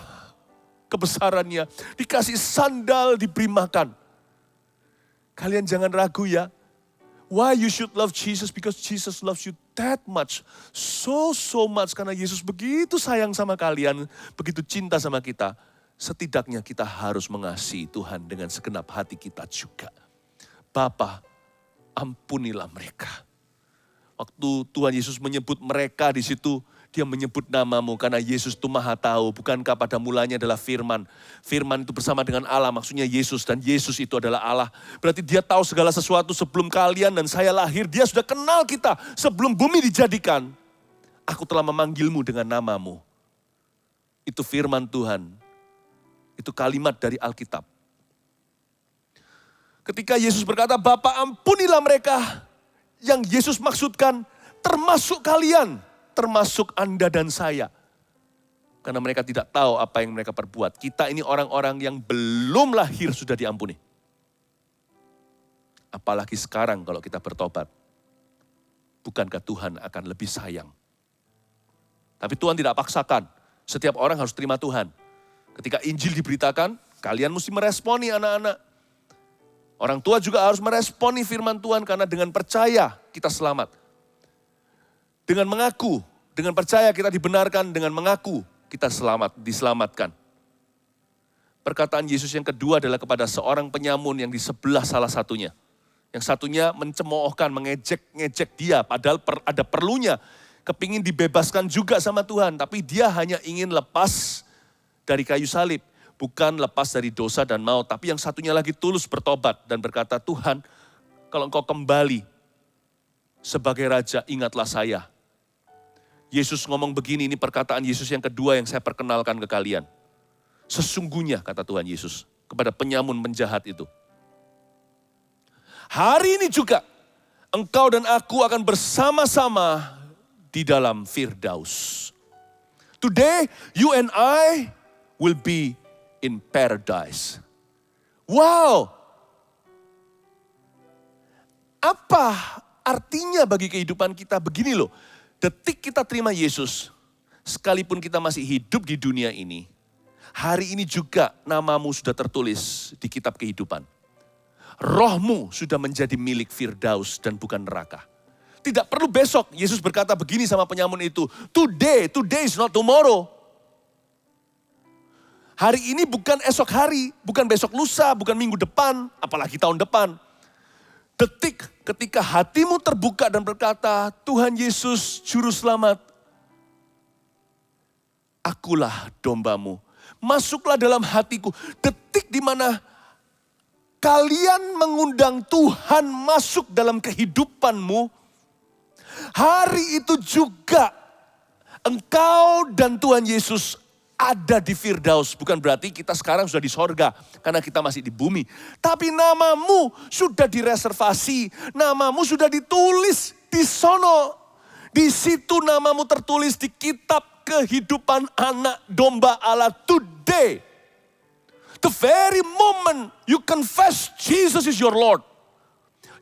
E: kebesarannya. Dikasih sandal, diberi makan. Kalian jangan ragu ya. Why you should love Jesus? Because Jesus loves you that much. So much. Karena Yesus begitu sayang sama kalian. Begitu cinta sama kita. Setidaknya kita harus mengasihi Tuhan dengan segenap hati kita juga. Bapa, ampunilah mereka. Waktu Tuhan Yesus menyebut mereka di situ, Dia menyebut namamu karena Yesus itu maha tahu. Bukankah pada mulanya adalah firman. Firman itu bersama dengan Allah, maksudnya Yesus. Dan Yesus itu adalah Allah. Berarti dia tahu segala sesuatu sebelum kalian dan saya lahir. Dia sudah kenal kita sebelum bumi dijadikan. Aku telah memanggilmu dengan namamu. Itu firman Tuhan. Itu kalimat dari Alkitab. Ketika Yesus berkata, Bapa ampunilah mereka. Yang Yesus maksudkan termasuk kalian. Termasuk Anda dan saya. Karena mereka tidak tahu apa yang mereka perbuat. Kita ini orang-orang yang belum lahir sudah diampuni. Apalagi sekarang kalau kita bertobat. Bukankah Tuhan akan lebih sayang? Tapi Tuhan tidak paksakan. Setiap orang harus terima Tuhan. Ketika Injil diberitakan, kalian mesti meresponi anak-anak. Orang tua juga harus meresponi firman Tuhan karena dengan percaya kita selamat. Dengan mengaku, dengan percaya kita dibenarkan, dengan mengaku kita diselamatkan. Perkataan Yesus yang kedua adalah kepada seorang penyamun yang di sebelah salah satunya. Yang satunya mencemoohkan, mengejek-ngejek dia, padahal ada perlunya. Kepingin dibebaskan juga sama Tuhan, tapi dia hanya ingin lepas dari kayu salib. Bukan lepas dari dosa dan maut, tapi yang satunya lagi tulus bertobat dan berkata, Tuhan, kalau Engkau kembali sebagai Raja, ingatlah saya. Yesus ngomong begini, ini perkataan Yesus yang kedua yang saya perkenalkan ke kalian. Sesungguhnya, kata Tuhan Yesus, kepada penyamun penjahat itu. Hari ini juga, engkau dan aku akan bersama-sama di dalam Firdaus. Today, you and I will be in paradise. Wow! Apa artinya bagi kehidupan kita? Begini loh, detik kita terima Yesus, sekalipun kita masih hidup di dunia ini, hari ini juga namamu sudah tertulis di kitab kehidupan. Rohmu sudah menjadi milik Firdaus dan bukan neraka. Tidak perlu besok, Yesus berkata begini sama penyamun itu, today is not tomorrow. Hari ini bukan esok hari, bukan besok lusa, bukan minggu depan, apalagi tahun depan. Detik ketika hatimu terbuka dan berkata, Tuhan Yesus Juru Selamat, akulah dombamu. Masuklah dalam hatiku. Detik di mana kalian mengundang Tuhan masuk dalam kehidupanmu, hari itu juga engkau dan Tuhan Yesus ada di Firdaus. Bukan berarti kita sekarang sudah di sorga karena kita masih di bumi. Tapi namamu sudah direservasi. Namamu sudah ditulis di sono. Di situ namamu tertulis di kitab kehidupan anak domba Allah today. The very moment you confess Jesus is your Lord,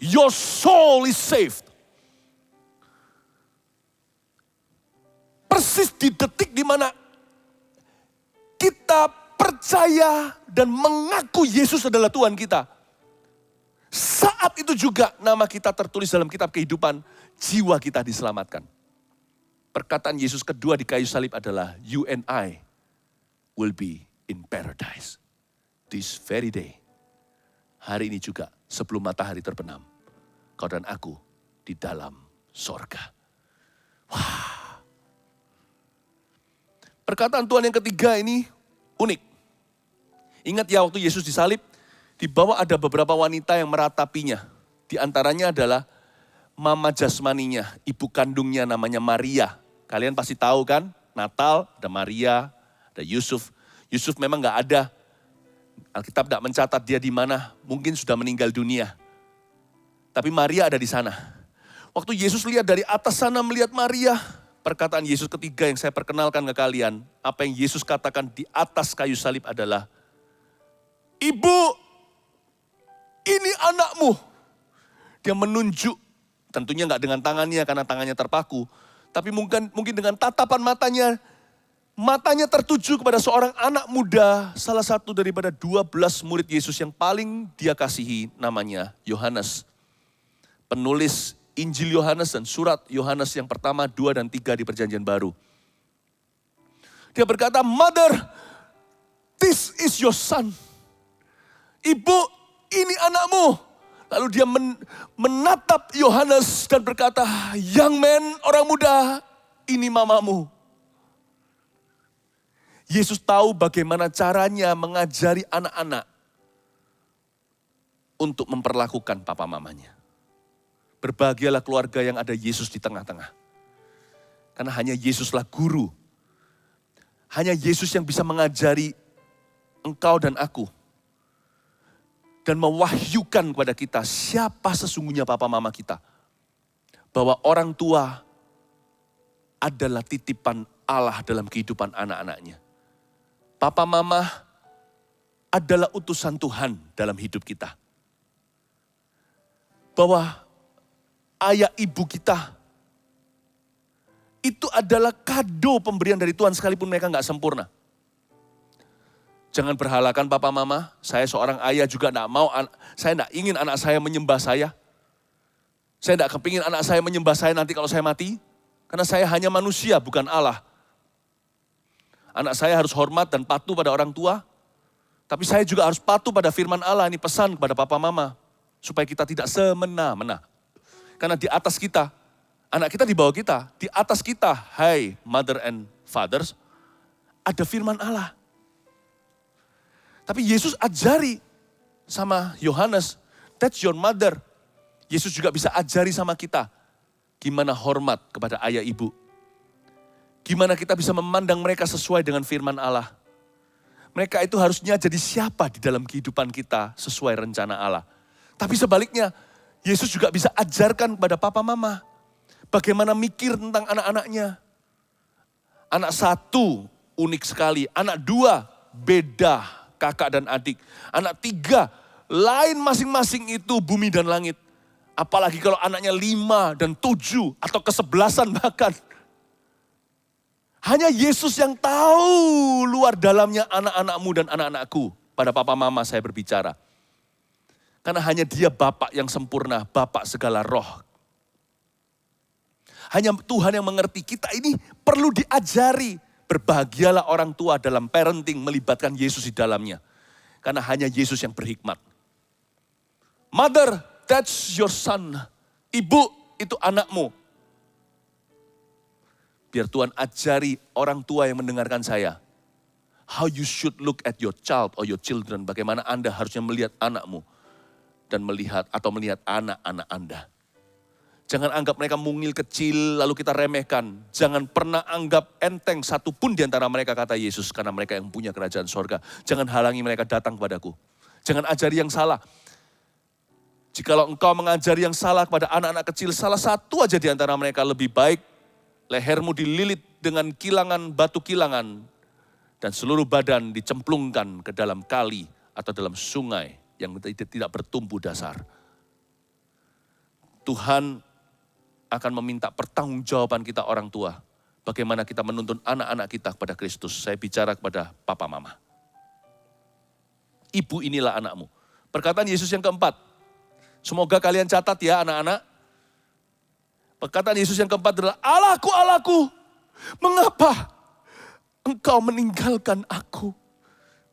E: your soul is saved. Persis di detik di mana kita percaya dan mengaku Yesus adalah Tuhan kita. Saat itu juga nama kita tertulis dalam kitab kehidupan, jiwa kita diselamatkan. Perkataan Yesus kedua di kayu salib adalah, you and I will be in paradise. This very day. Hari ini juga sebelum matahari terbenam, kau dan aku di dalam sorga. Wah. Perkataan Tuhan yang ketiga ini unik. Ingat ya waktu Yesus disalib, di bawah ada beberapa wanita yang meratapinya. Di antaranya adalah mama jasmaninya, ibu kandungnya namanya Maria. Kalian pasti tahu kan, Natal ada Maria, ada Yusuf. Yusuf memang gak ada. Alkitab tidak mencatat dia di mana, mungkin sudah meninggal dunia. Tapi Maria ada di sana. Waktu Yesus lihat dari atas sana melihat Maria, perkataan Yesus ketiga yang saya perkenalkan ke kalian, apa yang Yesus katakan di atas kayu salib adalah, Ibu, ini anakmu. Dia menunjuk, tentunya gak dengan tangannya karena tangannya terpaku, tapi mungkin dengan tatapan matanya tertuju kepada seorang anak muda, salah satu daripada 12 murid Yesus yang paling dia kasihi, namanya Yohanes. Penulis Injil Yohanes dan surat Yohanes yang pertama, 2 dan 3 di Perjanjian Baru. Dia berkata, Mother, this is your son. Ibu, ini anakmu. Lalu dia menatap Yohanes dan berkata, young man, orang muda, ini mamamu. Yesus tahu bagaimana caranya mengajari anak-anak untuk memperlakukan papa mamanya. Berbahagialah keluarga yang ada Yesus di tengah-tengah. Karena hanya Yesuslah guru. Hanya Yesus yang bisa mengajari engkau dan aku. Dan mewahyukan kepada kita siapa sesungguhnya papa mama kita. Bahwa orang tua adalah titipan Allah dalam kehidupan anak-anaknya. Papa mama adalah utusan Tuhan dalam hidup kita. Bahwa ayah ibu kita itu adalah kado pemberian dari Tuhan sekalipun mereka nggak sempurna. Jangan berhalakan papa mama, saya seorang ayah juga nggak mau, saya nggak ingin anak saya menyembah saya. Saya nggak kepingin anak saya menyembah saya nanti kalau saya mati. Karena saya hanya manusia, bukan Allah. Anak saya harus hormat dan patuh pada orang tua. Tapi saya juga harus patuh pada firman Allah, ini pesan kepada papa mama. Supaya kita tidak semena-mena. Karena di atas kita, anak kita di bawah kita, di atas kita, hai mother and fathers, ada firman Allah. Tapi Yesus ajari sama Yohanes, that's your mother. Yesus juga bisa ajari sama kita, gimana hormat kepada ayah ibu. Gimana kita bisa memandang mereka sesuai dengan firman Allah. Mereka itu harusnya jadi siapa di dalam kehidupan kita sesuai rencana Allah. Tapi sebaliknya, Yesus juga bisa ajarkan kepada papa mama. Bagaimana mikir tentang anak-anaknya. Anak satu unik sekali, anak dua beda kakak dan adik. Anak tiga lain masing-masing itu bumi dan langit. Apalagi kalau anaknya 5 dan 7 atau ke-11 bahkan. Hanya Yesus yang tahu luar dalamnya anak-anakmu dan anak-anakku. Pada papa mama saya berbicara. Karena hanya dia Bapak yang sempurna, Bapak segala roh. Hanya Tuhan yang mengerti kita ini perlu diajari. Berbahagialah orang tua dalam parenting melibatkan Yesus di dalamnya. Karena hanya Yesus yang berhikmat. Mother, that's your son. Ibu, itu anakmu. Biar Tuhan ajari orang tua yang mendengarkan saya. How you should look at your child or your children. Bagaimana Anda harusnya melihat anakmu. Dan melihat anak-anak Anda. Jangan anggap mereka mungil kecil lalu kita remehkan. Jangan pernah anggap enteng satupun di antara mereka kata Yesus. Karena mereka yang punya kerajaan sorga. Jangan halangi mereka datang kepadaku. Jangan ajari yang salah. Jikalau engkau mengajari yang salah kepada anak-anak kecil, salah satu aja di antara mereka lebih baik. Lehermu dililit dengan kilangan, batu kilangan. Dan seluruh badan dicemplungkan ke dalam kali atau dalam sungai yang tidak bertumpu dasar. Tuhan akan meminta pertanggungjawaban kita orang tua. Bagaimana kita menuntun anak-anak kita kepada Kristus. Saya bicara kepada papa mama. Ibu inilah anakmu. Perkataan Yesus yang keempat. Semoga kalian catat ya anak-anak. Perkataan Yesus yang keempat adalah, Allahku, Allahku, mengapa engkau meninggalkan aku?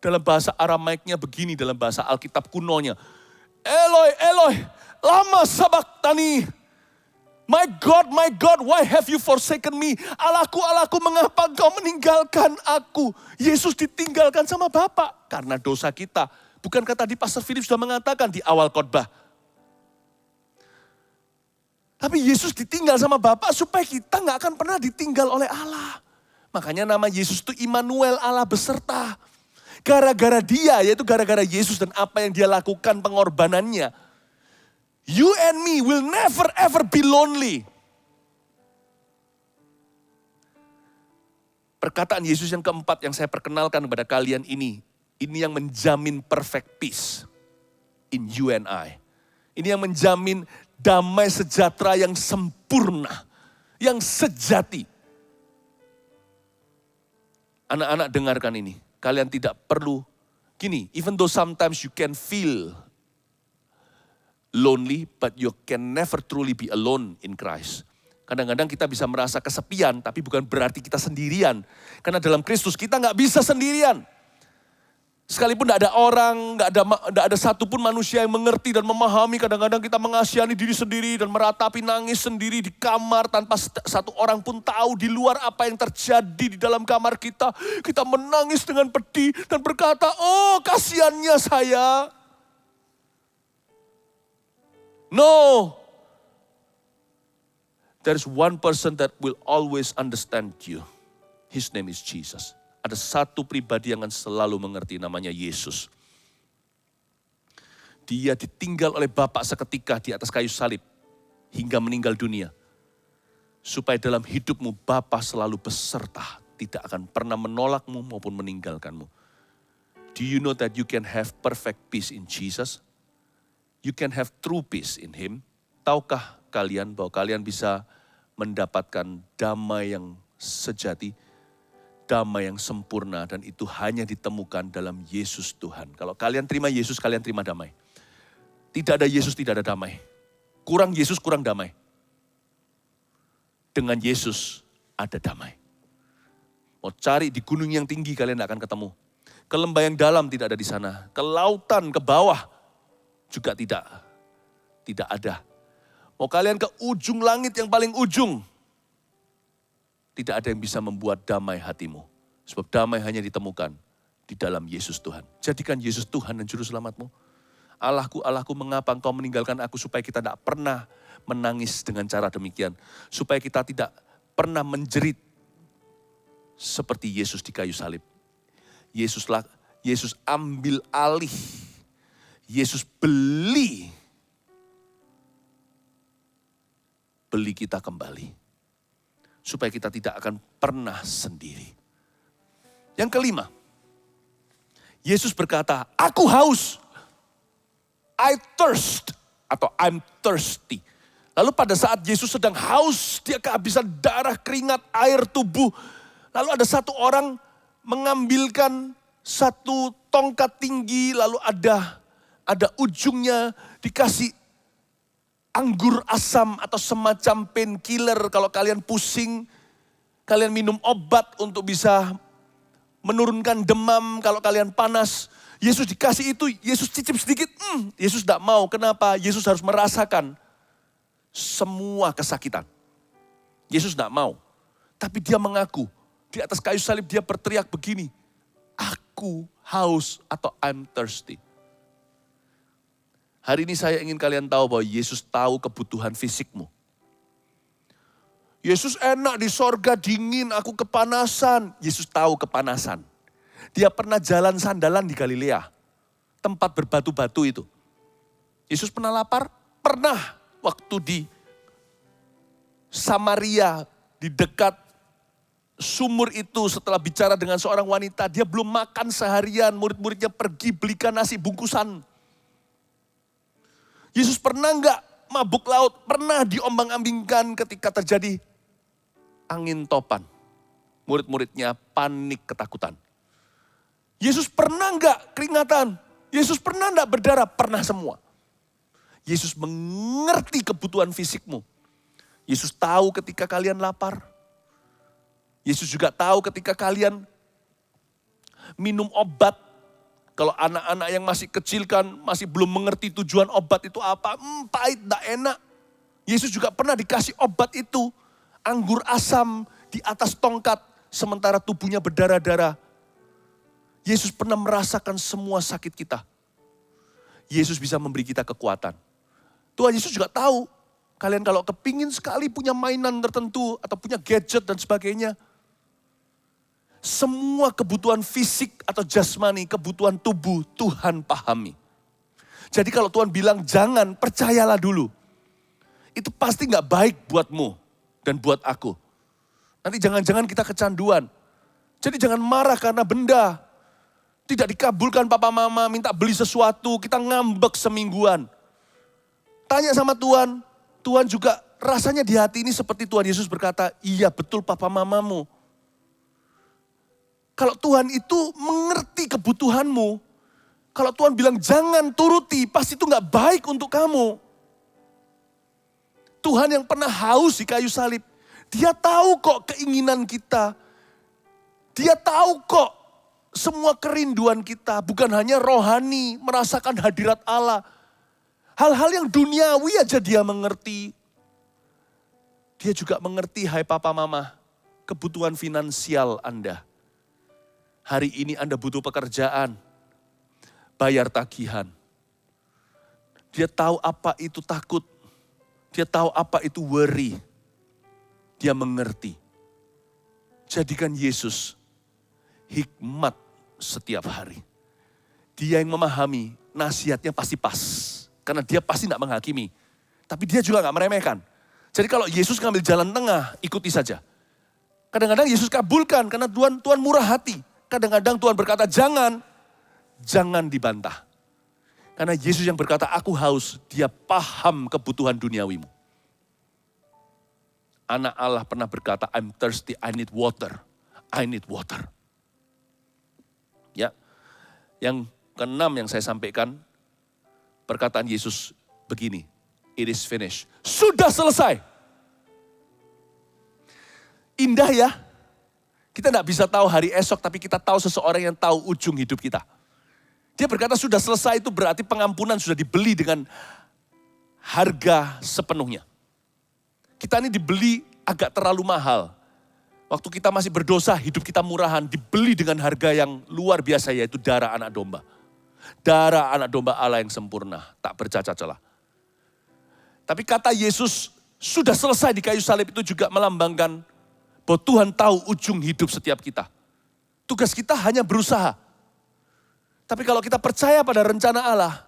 E: Dalam bahasa Aramaiknya begini, dalam bahasa Alkitab kunonya. Eloi, Eloi, lama sabachthani. My God, why have you forsaken me? Allahku, Allahku, mengapa engkau meninggalkan aku? Yesus ditinggalkan sama Bapa karena dosa kita. Bukankah tadi Pastor Philip sudah mengatakan di awal khotbah? Tapi Yesus ditinggal sama Bapa supaya kita gak akan pernah ditinggal oleh Allah. Makanya nama Yesus itu Immanuel, Allah beserta. Gara-gara dia, yaitu gara-gara Yesus dan apa yang dia lakukan pengorbanannya. You and me will never ever be lonely. Perkataan Yesus yang keempat yang saya perkenalkan kepada kalian ini yang menjamin perfect peace in you and I. Ini yang menjamin damai sejahtera yang sempurna, yang sejati. Anak-anak dengarkan ini, kalian tidak perlu, gini, even though sometimes you can feel lonely, but you can never truly be alone in Christ. Kadang-kadang kita bisa merasa kesepian, tapi bukan berarti kita sendirian. Karena dalam Kristus kita nggak bisa sendirian. sekalipun tidak ada orang, tidak ada satupun manusia yang mengerti dan memahami. Kadang-kadang kita mengasihani diri sendiri dan meratapi nangis sendiri di kamar tanpa satu orang pun tahu di luar apa yang terjadi di dalam kamar kita. Kita menangis dengan pedih dan berkata, oh kasihannya saya. No. There is one person that will always understand you. His name is Jesus. Ada satu pribadi yang akan selalu mengerti, namanya Yesus. Dia ditinggal oleh Bapa seketika di atas kayu salib hingga meninggal dunia. Supaya dalam hidupmu Bapa selalu beserta, tidak akan pernah menolakmu maupun meninggalkanmu. Do you know that you can have perfect peace in Jesus? You can have true peace in Him. Tahukah kalian bahwa kalian bisa mendapatkan damai yang sejati, damai yang sempurna, dan itu hanya ditemukan dalam Yesus Tuhan. Kalau kalian terima Yesus, kalian terima damai. Tidak ada Yesus, tidak ada damai. Kurang Yesus, kurang damai. Dengan Yesus ada damai. Mau cari di gunung yang tinggi, kalian tidak akan ketemu. Ke lembah yang dalam tidak ada di sana. Ke lautan, ke bawah juga tidak ada. Mau kalian ke ujung langit yang paling ujung, tidak ada yang bisa membuat damai hatimu. Sebab damai hanya ditemukan di dalam Yesus Tuhan. Jadikan Yesus Tuhan dan Juru Selamatmu. Allahku, Allahku, mengapa Engkau meninggalkan aku, supaya kita tidak pernah menangis dengan cara demikian. Supaya kita tidak pernah menjerit seperti Yesus di kayu salib. Yesus ambil alih. Yesus beli kita kembali. Supaya kita tidak akan pernah sendiri. Yang kelima, Yesus berkata, aku haus. I thirst atau I'm thirsty. Lalu pada saat Yesus sedang haus, dia kehabisan darah, keringat, air tubuh. Lalu ada satu orang mengambilkan satu tongkat tinggi, lalu ada ujungnya dikasih anggur asam atau semacam painkiller. Kalau kalian pusing, kalian minum obat untuk bisa menurunkan demam. Kalau kalian panas, Yesus dikasih itu, Yesus cicip sedikit. Yesus tidak mau. Kenapa? Yesus harus merasakan semua kesakitan. Yesus tidak mau. Tapi dia mengaku. Di atas kayu salib dia berteriak begini, aku haus atau I'm thirsty. Hari ini saya ingin kalian tahu bahwa Yesus tahu kebutuhan fisikmu. Yesus enak di sorga, dingin, aku kepanasan. Yesus tahu kepanasan. Dia pernah jalan sandalan di Galilea, tempat berbatu-batu itu. Yesus pernah lapar? Pernah. Waktu di Samaria, di dekat sumur itu, setelah bicara dengan seorang wanita, dia belum makan seharian, murid-muridnya pergi belikan nasi bungkusan. Yesus pernah enggak mabuk laut? Pernah diombang-ambingkan ketika terjadi angin topan. Murid-muridnya panik ketakutan. Yesus pernah enggak keringatan? Yesus pernah enggak berdarah? Pernah semua. Yesus mengerti kebutuhan fisikmu. Yesus tahu ketika kalian lapar. Yesus juga tahu ketika kalian minum obat. Kalau anak-anak yang masih kecil kan masih belum mengerti tujuan obat itu apa. Pahit, tidak enak. Yesus juga pernah dikasih obat itu. Anggur asam di atas tongkat sementara tubuhnya berdarah-darah. Yesus pernah merasakan semua sakit kita. Yesus bisa memberi kita kekuatan. Tuhan Yesus juga tahu. Kalian kalau kepingin sekali punya mainan tertentu atau punya gadget dan sebagainya. Semua kebutuhan fisik atau jasmani, kebutuhan tubuh Tuhan pahami. Jadi kalau Tuhan bilang jangan, percayalah dulu. Itu pasti gak baik buatmu dan buat aku. Nanti jangan-jangan kita kecanduan. Jadi jangan marah karena benda. Tidak dikabulkan papa mama minta beli sesuatu, kita ngambek semingguan. Tanya sama Tuhan, Tuhan juga rasanya di hati ini seperti Tuhan Yesus berkata, iya betul papa mamamu. Kalau Tuhan itu mengerti kebutuhanmu, kalau Tuhan bilang jangan turuti, pasti itu gak baik untuk kamu. Tuhan yang pernah haus di kayu salib, dia tahu kok keinginan kita. Dia tahu kok semua kerinduan kita, bukan hanya rohani, merasakan hadirat Allah. Hal-hal yang duniawi aja dia mengerti. Dia juga mengerti, hai papa mama, kebutuhan finansial Anda. Hari ini Anda butuh pekerjaan, bayar tagihan. Dia tahu apa itu takut. Dia tahu apa itu worry. Dia mengerti. Jadikan Yesus hikmat setiap hari. Dia yang memahami, nasihatnya pasti pas. Karena dia pasti tidak menghakimi. Tapi dia juga gak meremehkan. Jadi kalau Yesus ngambil jalan tengah, ikuti saja. Kadang-kadang Yesus kabulkan karena Tuhan murah hati. Kadang-kadang Tuhan berkata jangan dibantah. Karena Yesus yang berkata aku haus, dia paham kebutuhan duniawimu. Anak Allah pernah berkata, I'm thirsty, I need water. I need water. Ya, yang keenam yang saya sampaikan, perkataan Yesus begini, it is finished. Sudah selesai. Indah ya. Kita tidak bisa tahu hari esok, tapi kita tahu seseorang yang tahu ujung hidup kita. Dia berkata sudah selesai itu berarti pengampunan sudah dibeli dengan harga sepenuhnya. Kita ini dibeli agak terlalu mahal. Waktu kita masih berdosa, hidup kita murahan, dibeli dengan harga yang luar biasa yaitu darah anak domba. Darah anak domba Allah yang sempurna, tak bercacat celah. Tapi kata Yesus sudah selesai di kayu salib itu juga melambangkan bahwa Tuhan tahu ujung hidup setiap kita. Tugas kita hanya berusaha. Tapi kalau kita percaya pada rencana Allah,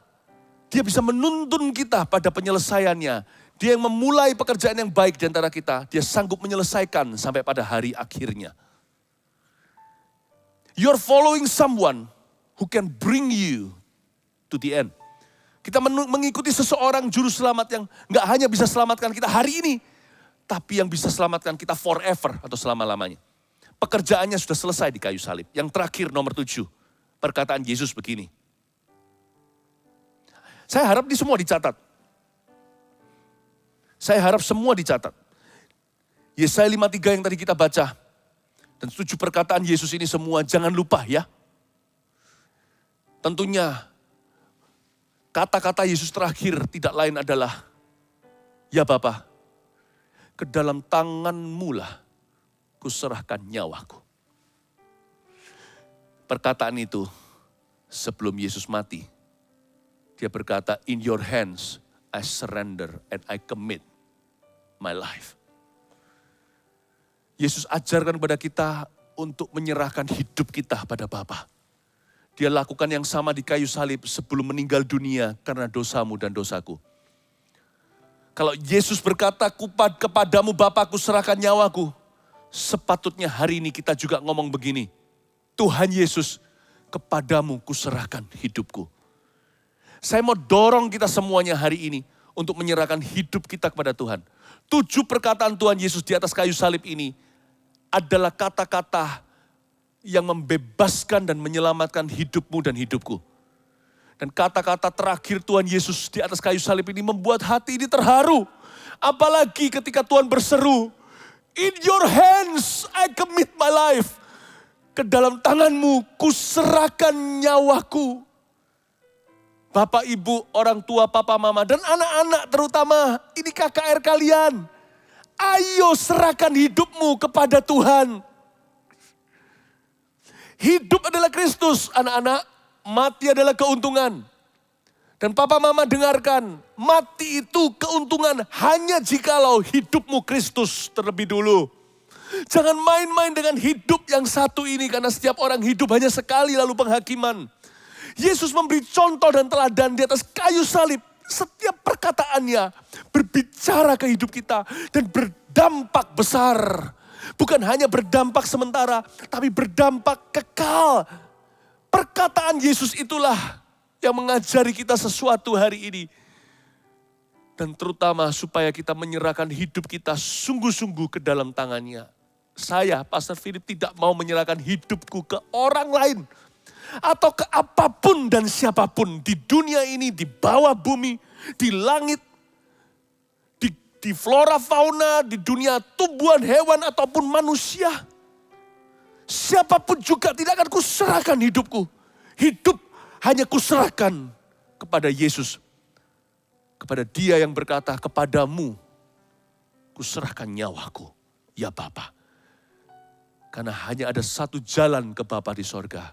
E: dia bisa menuntun kita pada penyelesaiannya. Dia yang memulai pekerjaan yang baik di antara kita, dia sanggup menyelesaikan sampai pada hari akhirnya. You're following someone who can bring you to the end. Kita mengikuti seseorang juru selamat yang gak hanya bisa selamatkan kita hari ini, tapi yang bisa selamatkan kita forever atau selama-lamanya. Pekerjaannya sudah selesai di kayu salib. Yang terakhir nomor 7, perkataan Yesus begini. Saya harap ini semua dicatat. Saya harap semua dicatat. Yesaya 53 yang tadi kita baca. Dan 7 perkataan Yesus ini semua jangan lupa ya. Tentunya kata-kata Yesus terakhir tidak lain adalah, ya Bapa, ke dalam tangan-Mu lah kuserahkan nyawaku. Perkataan itu sebelum Yesus mati, dia berkata, in your hands I surrender and I commit my life. Yesus ajarkan kepada kita untuk menyerahkan hidup kita pada Bapa. Dia lakukan yang sama di kayu salib sebelum meninggal dunia karena dosamu dan dosaku. Kalau Yesus berkata kepadamu Bapakku serahkan nyawaku, sepatutnya hari ini kita juga ngomong begini. Tuhan Yesus, kepadamu kuserahkan hidupku. Saya mau dorong kita semuanya hari ini untuk menyerahkan hidup kita kepada Tuhan. 7 perkataan Tuhan Yesus di atas kayu salib ini adalah kata-kata yang membebaskan dan menyelamatkan hidupmu dan hidupku. Dan kata-kata terakhir Tuhan Yesus di atas kayu salib ini membuat hati ini terharu. Apalagi ketika Tuhan berseru, in your hands I commit my life. Ke dalam tanganmu kuserahkan nyawaku. Bapak, ibu, orang tua, papa, mama, dan anak-anak terutama, ini KKR kalian. Ayo serahkan hidupmu kepada Tuhan. Hidup adalah Kristus, anak-anak. Mati adalah keuntungan. Dan papa, mama dengarkan, mati itu keuntungan hanya jikalau hidupmu Kristus terlebih dulu. Jangan main-main dengan hidup yang satu ini, karena setiap orang hidup hanya sekali lalu penghakiman. Yesus memberi contoh dan teladan di atas kayu salib. Setiap perkataannya berbicara ke hidup kita dan berdampak besar. Bukan hanya berdampak sementara, tapi berdampak kekal. Perkataan Yesus itulah yang mengajari kita sesuatu hari ini. Dan terutama supaya kita menyerahkan hidup kita sungguh-sungguh ke dalam tangannya. Saya, Pastor Philip, tidak mau menyerahkan hidupku ke orang lain. Atau ke apapun dan siapapun di dunia ini, di bawah bumi, di langit, di flora fauna, di dunia tumbuhan hewan ataupun manusia. Siapapun juga tidak akan kuserahkan hidupku. Hidup hanya kuserahkan kepada Yesus. Kepada Dia yang berkata, kepadamu kuserahkan nyawaku, ya Bapa. Karena hanya ada satu jalan ke Bapa di sorga,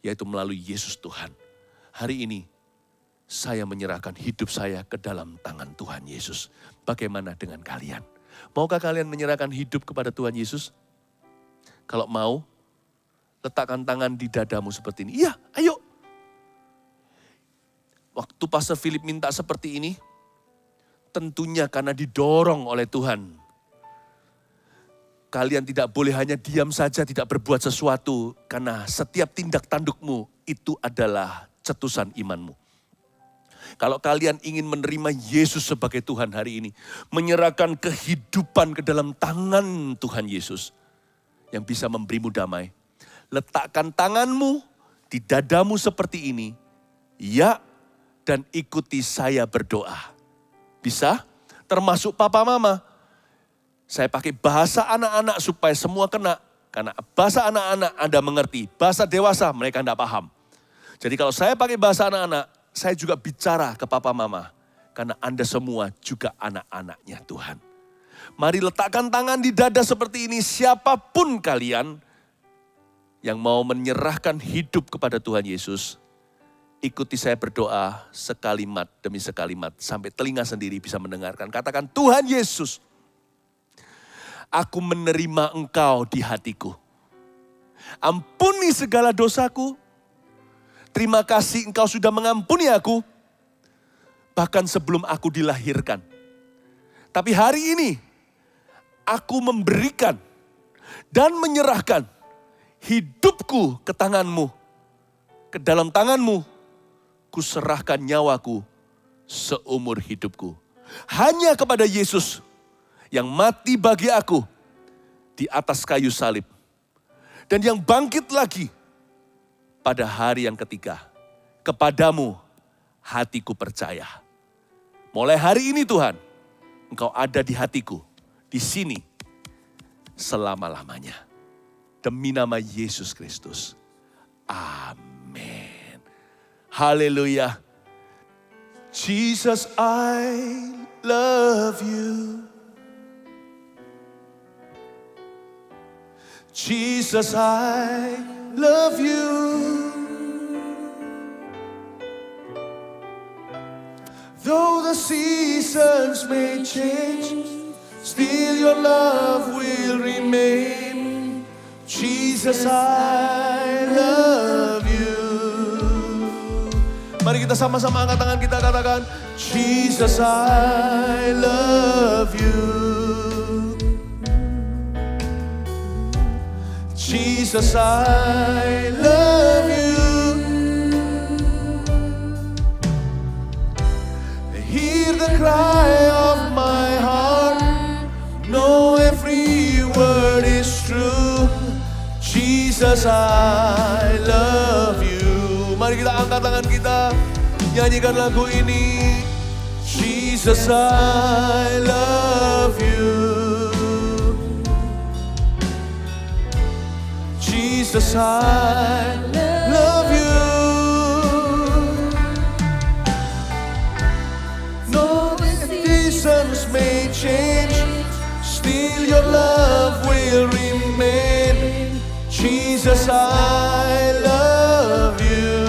E: yaitu melalui Yesus Tuhan. Hari ini saya menyerahkan hidup saya ke dalam tangan Tuhan Yesus. Bagaimana dengan kalian? Maukah kalian menyerahkan hidup kepada Tuhan Yesus? Kalau mau, letakkan tangan di dadamu seperti ini. Iya, ayo. Waktu Pastor Philip minta seperti ini, tentunya karena didorong oleh Tuhan. Kalian tidak boleh hanya diam saja, tidak berbuat sesuatu. Karena setiap tindak tandukmu itu adalah cetusan imanmu. Kalau kalian ingin menerima Yesus sebagai Tuhan hari ini, menyerahkan kehidupan ke dalam tangan Tuhan Yesus yang bisa memberimu damai. Letakkan tanganmu di dadamu seperti ini. Ya, dan ikuti saya berdoa. Bisa? Termasuk papa mama. Saya pakai bahasa anak-anak supaya semua kena. Karena bahasa anak-anak Anda mengerti. Bahasa dewasa mereka tidak paham. Jadi kalau saya pakai bahasa anak-anak, saya juga bicara ke papa mama. Karena Anda semua juga anak-anaknya Tuhan. Mari letakkan tangan di dada seperti ini. Siapapun kalian yang mau menyerahkan hidup kepada Tuhan Yesus, ikuti saya berdoa sekalimat demi sekalimat. Sampai telinga sendiri bisa mendengarkan. Katakan, Tuhan Yesus, aku menerima Engkau di hatiku. Ampuni segala dosaku. Terima kasih Engkau sudah mengampuni aku. Bahkan sebelum aku dilahirkan. Tapi hari ini, aku memberikan dan menyerahkan hidupku ke tangan-Mu. Ke dalam tangan-Mu, kuserahkan nyawaku seumur hidupku. Hanya kepada Yesus yang mati bagi aku di atas kayu salib. Dan yang bangkit lagi pada hari yang ketiga. Kepadamu hatiku percaya. Mulai hari ini Tuhan, Engkau ada di hatiku, di sini, selama-lamanya. Demi nama Yesus Kristus. Amin. Haleluya. Jesus, I love you. Jesus, I love you. Though the seasons may change, still your love will remain. Jesus, I love you. Mari kita sama-sama angkat tangan kita, katakan, Jesus, I love you. Jesus, I love you. Hear the cry of my heart. Know every word is true. Jesus, I love you. Mari kita angkat tangan kita, nyanyikan lagu ini. Jesus, I love you. Jesus, I love you. No seasons may change, still your love will remain. Jesus, I love you.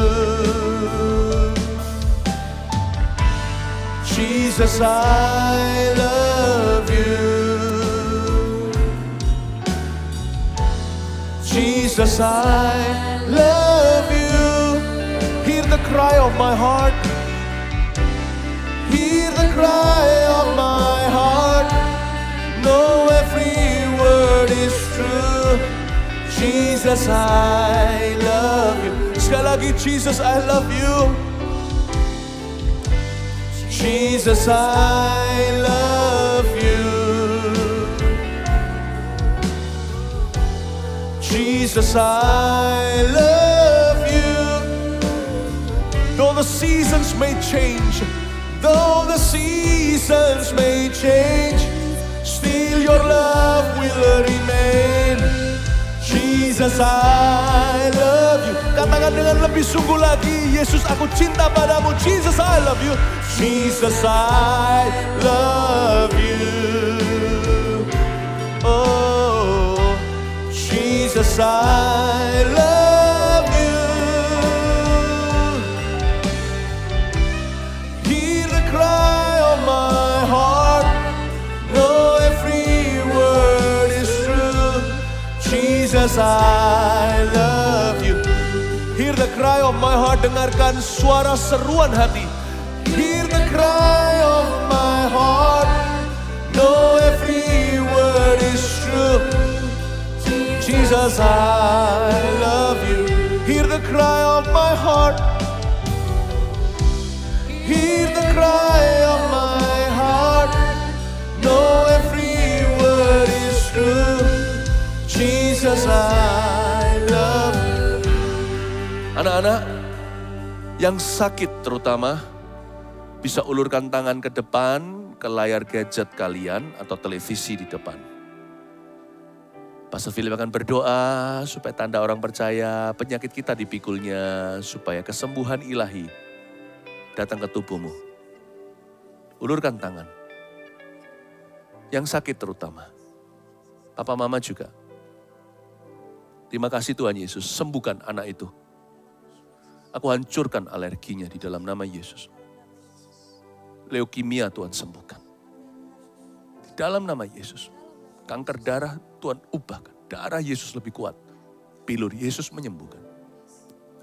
E: Jesus, I love you. Jesus, I love you. Hear the cry of my heart. Hear the cry of my heart. Know every word is true. Jesus, I love you. Sekali lagi, Jesus, I love you. Jesus, I love you. Jesus, I love you. Though the seasons may change, though the seasons may change, still your love will remain. Jesus, I love you. Katakan dengan lebih sungguh lagi, Yesus, aku cinta padamu. Jesus, I love you. Jesus, I love you. Oh, Jesus, I love you. Hear the cry of my heart. Know every word is true. Jesus, I love you. Hear the cry of my heart. Dengarkan suara seruan hati. Hear the cry of my heart. Know every word is true. Jesus, I love you. Hear the cry of my heart. Hear the cry of my heart. Know every word is true. Jesus, I love you. Anak-anak yang sakit terutama bisa ulurkan tangan ke depan, ke layar gadget kalian atau televisi di depan. Pastor Philip akan berdoa supaya tanda orang percaya penyakit kita dipikulnya, supaya kesembuhan ilahi datang ke tubuhmu. Ulurkan tangan. Yang sakit terutama. Papa mama juga. Terima kasih Tuhan Yesus, sembuhkan anak itu. Aku hancurkan alerginya di dalam nama Yesus. Leukemia Tuhan sembuhkan. Di dalam nama Yesus. Kanker darah Tuhan ubahkan. Darah Yesus lebih kuat. Pilur Yesus menyembuhkan.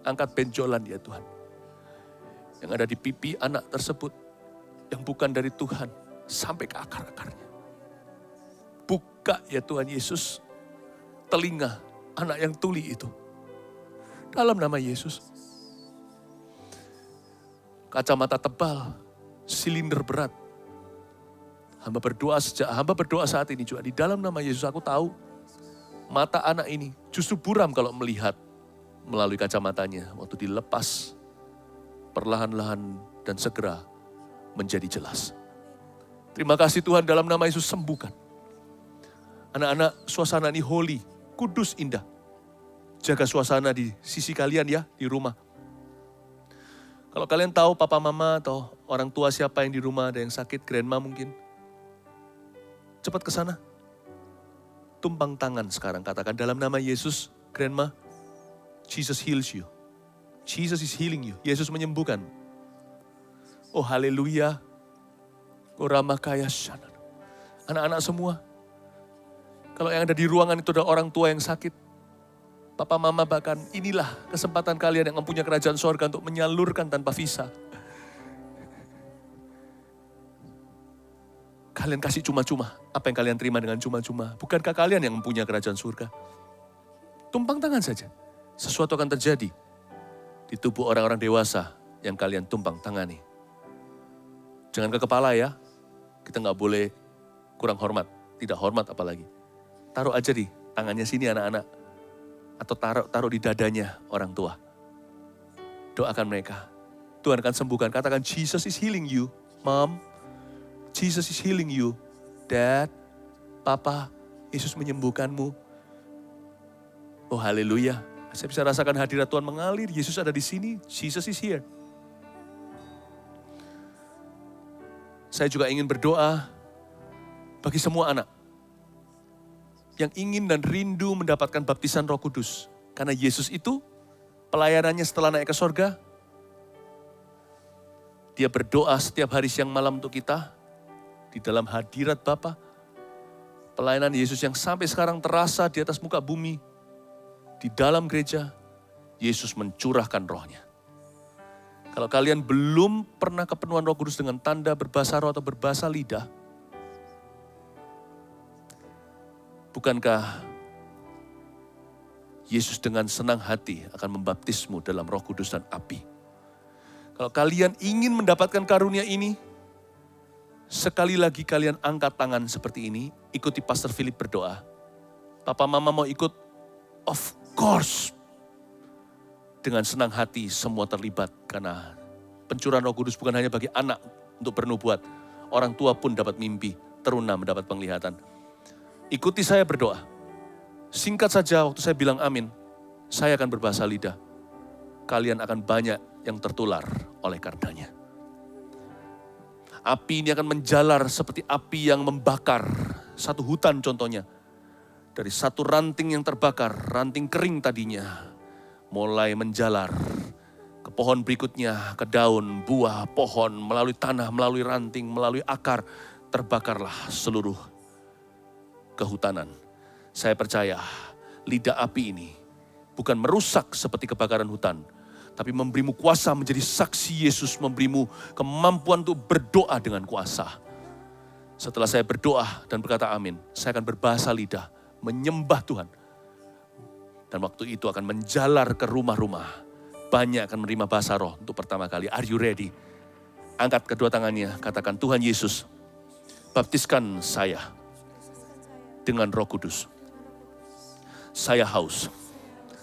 E: Angkat benjolan ya Tuhan. Yang ada di pipi anak tersebut. Yang bukan dari Tuhan. Sampai ke akar-akarnya. Buka ya Tuhan Yesus. Telinga anak yang tuli itu. Dalam nama Yesus. Kacamata tebal. Silinder berat. Hamba berdoa saat ini juga. Di dalam nama Yesus aku tahu. Mata anak ini justru buram kalau melihat melalui kacamatanya. Waktu dilepas. Perlahan-lahan dan segera menjadi jelas. Terima kasih Tuhan dalam nama Yesus sembuhkan. Anak-anak suasana ini holy. Kudus indah. Jaga suasana di sisi kalian ya di rumah. Kalau kalian tahu papa mama atau orang tua siapa yang di rumah ada yang sakit, grandma mungkin. Cepat ke sana. Tumpang tangan sekarang, katakan dalam nama Yesus, grandma, Jesus heals you. Jesus is healing you. Yesus menyembuhkan. Oh haleluya. Oh ramakaya shanan. Anak-anak semua. Kalau yang ada di ruangan itu ada orang tua yang sakit. Papa mama bahkan inilah kesempatan kalian yang mempunyai kerajaan sorga untuk menyalurkan tanpa visa. Kalian kasih cuma-cuma. Apa yang kalian terima dengan cuma-cuma? Bukankah kalian yang mempunyai kerajaan surga? Tumpang tangan saja. Sesuatu akan terjadi di tubuh orang-orang dewasa yang kalian tumpang tangani. Jangan ke kepala ya. Kita nggak boleh kurang hormat. Tidak hormat apalagi. Taruh aja di tangannya sini anak-anak. Atau taruh di dadanya orang tua. Doakan mereka. Tuhan akan sembuhkan. Katakan Jesus is healing you. Mom, Jesus is healing you. Dad, Papa, Yesus menyembuhkanmu. Oh haleluya. Saya bisa rasakan hadirat Tuhan mengalir. Yesus ada di sini. Jesus is here. Saya juga ingin berdoa bagi semua anak yang ingin dan rindu mendapatkan baptisan Roh Kudus. Karena Yesus itu pelayanannya setelah naik ke sorga, dia berdoa setiap hari siang malam untuk kita di dalam hadirat Bapa. Pelayanan Yesus yang sampai sekarang terasa di atas muka bumi, di dalam gereja, Yesus mencurahkan rohnya. Kalau kalian belum pernah kepenuhan Roh Kudus dengan tanda berbahasa roh atau berbahasa lidah, bukankah Yesus dengan senang hati akan membaptismu dalam Roh Kudus dan api? Kalau kalian ingin mendapatkan karunia ini, sekali lagi kalian angkat tangan seperti ini, ikuti Pastor Philip berdoa. Papa mama mau ikut? Of course. Dengan senang hati semua terlibat, karena pencurahan Roh Kudus bukan hanya bagi anak untuk bernubuat. Orang tua pun dapat mimpi, teruna mendapat penglihatan. Ikuti saya berdoa. Singkat saja waktu saya bilang amin, saya akan berbahasa lidah. Kalian akan banyak yang tertular oleh karenanya. Api ini akan menjalar seperti api yang membakar satu hutan contohnya. Dari satu ranting yang terbakar, ranting kering tadinya, mulai menjalar ke pohon berikutnya, ke daun, buah, pohon, melalui tanah, melalui ranting, melalui akar, terbakarlah seluruh kehutanan. Saya percaya lidah api ini bukan merusak seperti kebakaran hutan, tapi memberimu kuasa menjadi saksi Yesus, memberimu kemampuan untuk berdoa dengan kuasa. Setelah saya berdoa dan berkata amin, saya akan berbahasa lidah, menyembah Tuhan. Dan waktu itu akan menjalar ke rumah-rumah. Banyak akan menerima bahasa roh untuk pertama kali. Are you ready? Angkat kedua tangannya, katakan, Tuhan Yesus, baptiskan saya dengan Roh Kudus. Saya haus,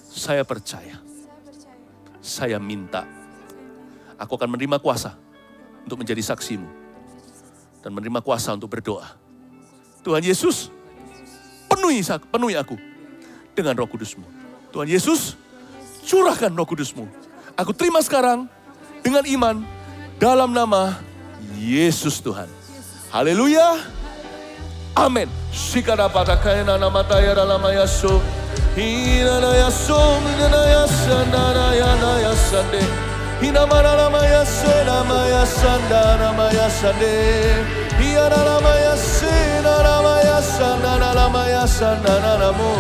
E: saya percaya, saya minta. Aku akan menerima kuasa untuk menjadi saksimu. Dan menerima kuasa untuk berdoa. Tuhan Yesus, penuhi aku dengan Roh Kudus-Mu. Tuhan Yesus, curahkan Roh Kudus-Mu. Aku terima sekarang dengan iman dalam nama Yesus Tuhan. Haleluya. Amin. Shikara patakayana namataya dalam yaso. Hina yaso, hina yasanda yasande. Hina nama yasena mayasanda nama yasande. Hina nama yasena nama yasanda nama yasanda namo.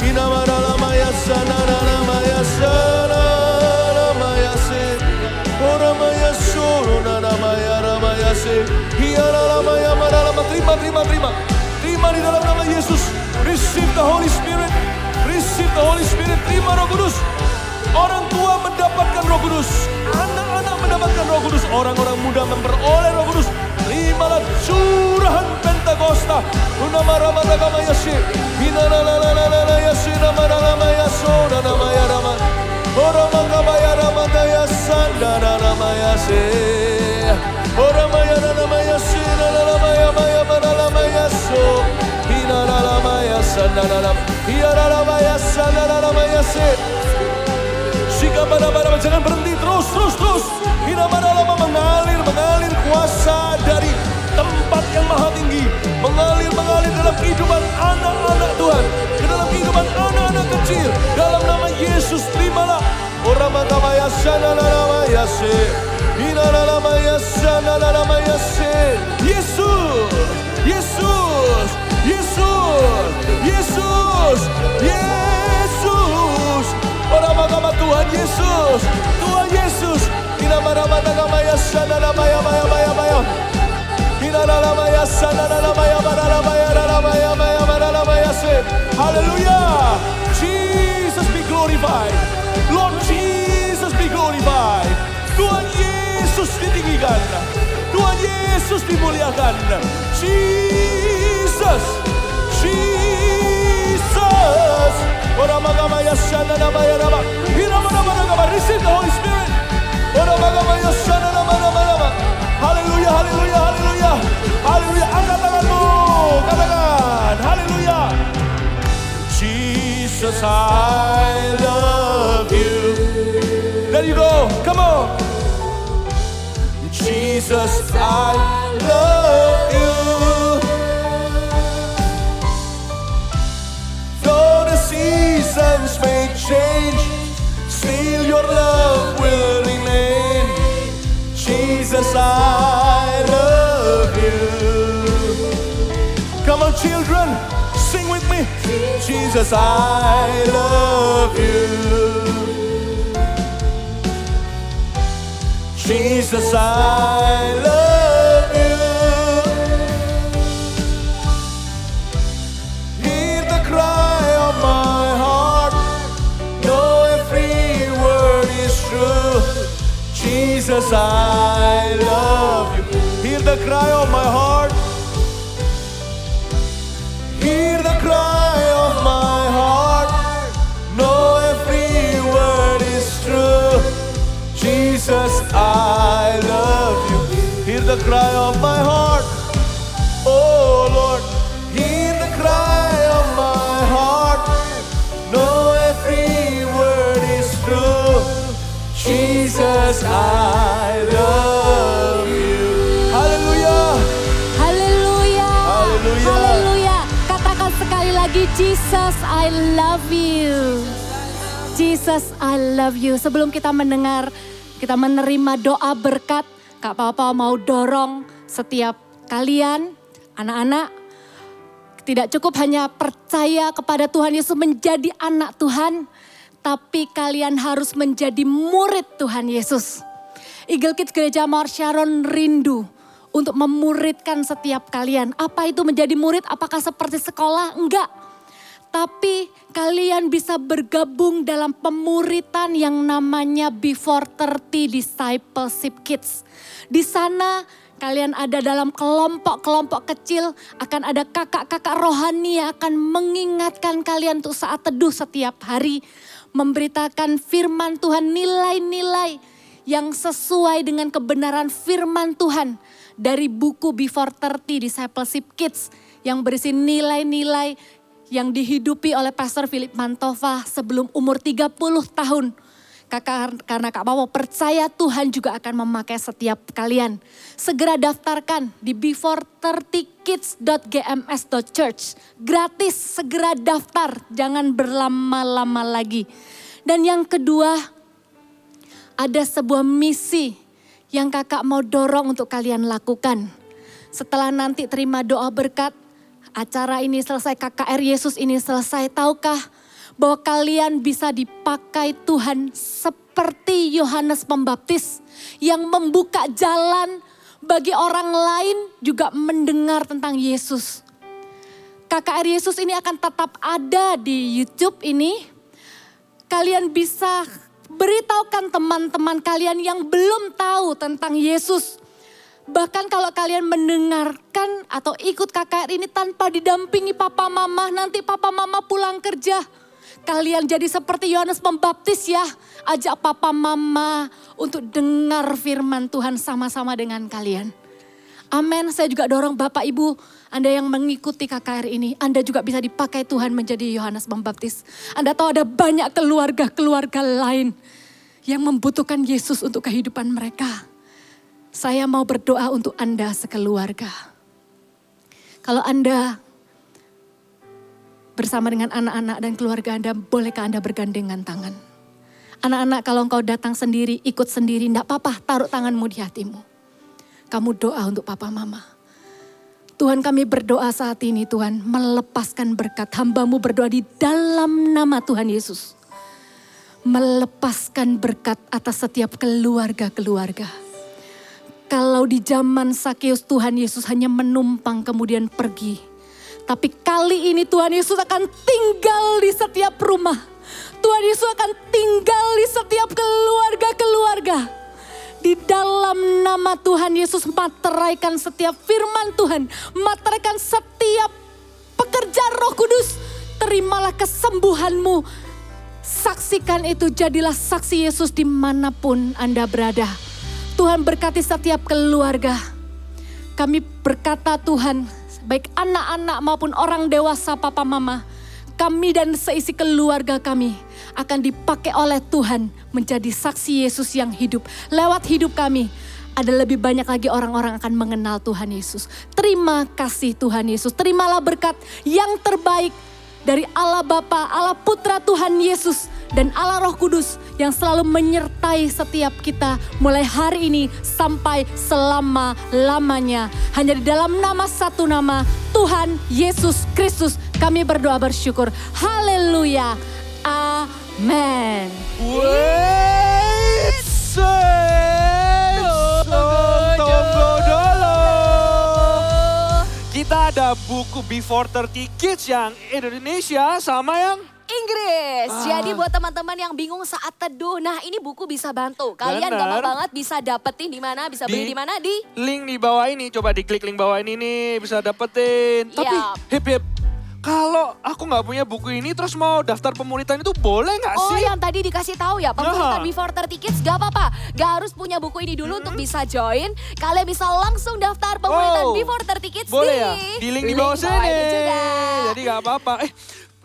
E: Hina nama yasana nama yasana nama yase. Ora mayasoro nama yarama yase. Hina nama yamarama. Terima di dalam nama Yesus. Receive the Holy Spirit. Receive the Holy Spirit. Terima Roh Kudus. Orang tua mendapatkan Roh Kudus. Anak-anak mendapatkan Roh Kudus. Orang-orang muda memperoleh Roh Kudus. Terimalah curahan Pentakosta. Nama Rama Yasi. Hinanana Yasi nama Yaso nama Yarama. Orang Makabaya Rama Yasanda nama Yasi. Orang Mayana nama Yasi nama Yaso. Hinanana Yasanda nama. Hinanana Yasanda nama Yasi. Jangan berhenti, terus. Hinamadalama mengalir kuasa dari tempat yang maha tinggi. Mengalir dalam kehidupan anak-anak Tuhan. Ke dalam kehidupan anak-anak kecil. Dalam nama Yesus terimalah. Oramakabaya sana nama Yase. Hinanama Yasana nama Yase. Yesus. Orang Tuhan Yesus. Hallelujah. Jesus be glorified. Lord Jesus be glorified. Tuhan Yesus ditinggikan. Tuhan Yesus dimuliakan. Jesus. Receive the Holy Spirit. Hallelujah. Angkat tanganmu. Katakan. Hallelujah. Jesus, I love you. There you go. Come on. Jesus, I love you. Though the seasons may change, still your love will remain. Jesus, I love you. Come on, children, sing with me. Jesus, I love you. Jesus, I love you. Hear the cry of my heart. Know every word is true. Jesus, I love you. Hear the cry of my heart. Hear the cry of my heart. Know every word is true. Jesus, I love you. Hear the cry of my heart. Oh Lord, hear the cry of my heart.
B: Jesus, I love you. Haleluya.
A: Haleluya.
E: Haleluya.
A: Haleluya. Katakan sekali lagi, Jesus, I love you. Jesus, I love you. Sebelum kita menerima doa berkat, Kak Papa mau dorong setiap kalian, anak-anak, tidak cukup hanya percaya kepada Tuhan Yesus menjadi anak Tuhan, tapi kalian harus menjadi murid Tuhan Yesus. Eagle Kids Gereja Mawar Sharon rindu untuk memuridkan setiap kalian. Apa itu menjadi murid? Apakah seperti sekolah? Enggak. Tapi kalian bisa bergabung dalam pemuritan yang namanya Before 30 Discipleship Kids. Di sana kalian ada dalam kelompok-kelompok kecil, akan ada kakak-kakak rohani yang akan mengingatkan kalian untuk saat teduh setiap hari. Memberitakan firman Tuhan, nilai-nilai yang sesuai dengan kebenaran firman Tuhan. Dari buku Before 30 Discipleship Kids yang berisi nilai-nilai yang dihidupi oleh Pastor Philip Mantova sebelum umur 30 tahun. Karena Kak Papa percaya Tuhan juga akan memakai setiap kalian. Segera daftarkan di before30kids.gms.church. Gratis, segera daftar, jangan berlama-lama lagi. Dan yang kedua, ada sebuah misi yang kakak mau dorong untuk kalian lakukan. Setelah nanti terima doa berkat, acara ini selesai, KKR Yesus ini selesai, tahukah bahwa kalian bisa dipakai Tuhan seperti Yohanes Pembaptis yang membuka jalan bagi orang lain juga mendengar tentang Yesus. KKR Yesus ini akan tetap ada di YouTube ini. Kalian bisa beritahukan teman-teman kalian yang belum tahu tentang Yesus. Bahkan kalau kalian mendengarkan atau ikut KKR ini tanpa didampingi papa mama, nanti papa mama pulang kerja. Kalian jadi seperti Yohanes Pembaptis ya. Ajak papa mama untuk dengar firman Tuhan sama-sama dengan kalian. Amin. Saya juga dorong Bapak Ibu, Anda yang mengikuti KKR ini, Anda juga bisa dipakai Tuhan menjadi Yohanes Pembaptis. Anda tahu ada banyak keluarga-keluarga lain yang membutuhkan Yesus untuk kehidupan mereka. Saya mau berdoa untuk Anda sekeluarga. Kalau Anda bersama dengan anak-anak dan keluarga Anda, bolehkah Anda bergandengan tangan? Anak-anak, kalau engkau datang sendiri, ikut sendiri, enggak apa-apa, taruh tanganmu di hatimu. Kamu doa untuk papa mama. Tuhan, kami berdoa saat ini Tuhan, melepaskan berkat. Hamba-Mu berdoa di dalam nama Tuhan Yesus. Melepaskan berkat atas setiap keluarga-keluarga. Kalau di zaman Sakeus Tuhan Yesus hanya menumpang kemudian pergi. Tapi kali ini Tuhan Yesus akan tinggal di setiap rumah. Tuhan Yesus akan tinggal di setiap keluarga-keluarga. Di dalam nama Tuhan Yesus, materaikan setiap firman Tuhan. Materaikan setiap pekerjaan Roh Kudus. Terimalah kesembuhan-Mu. Saksikan itu, jadilah saksi Yesus dimanapun Anda berada. Tuhan berkati setiap keluarga. Kami berkata Tuhan, baik anak-anak maupun orang dewasa papa mama, kami dan seisi keluarga kami akan dipakai oleh Tuhan menjadi saksi Yesus yang hidup. Lewat hidup kami, ada lebih banyak lagi orang-orang akan mengenal Tuhan Yesus. Terima kasih Tuhan Yesus. Terimalah berkat yang terbaik dari Allah Bapa, Allah Putra Tuhan Yesus, dan Allah Roh Kudus yang selalu menyertai setiap kita mulai hari ini sampai selama-lamanya. Hanya di dalam nama satu nama, Tuhan Yesus Kristus, kami berdoa bersyukur. Haleluya. Amen.
B: Wait, tunggu dulu. Kita ada buku Before 30 Kids yang Indonesia sama yang
A: Inggris. Jadi buat teman-teman yang bingung saat teduh, nah ini buku bisa bantu. Kalian
B: Bener.
A: gampang banget bisa dapetin di mana, bisa beli di mana, di
B: link di bawah ini. Coba diklik link bawah ini nih, bisa dapetin. Tapi hip, kalau aku nggak punya buku ini terus mau daftar pemuritan itu boleh nggak
A: Oh,
B: sih?
A: yang tadi dikasih tahu ya, pemuritan Before 30 Kids gak apa-apa. Gak harus punya buku ini dulu untuk bisa join. Kalian bisa langsung daftar pemuritan Before 30 Kids
B: boleh ya? Di link di bawah sini.
A: ini juga.
B: Jadi nggak apa-apa.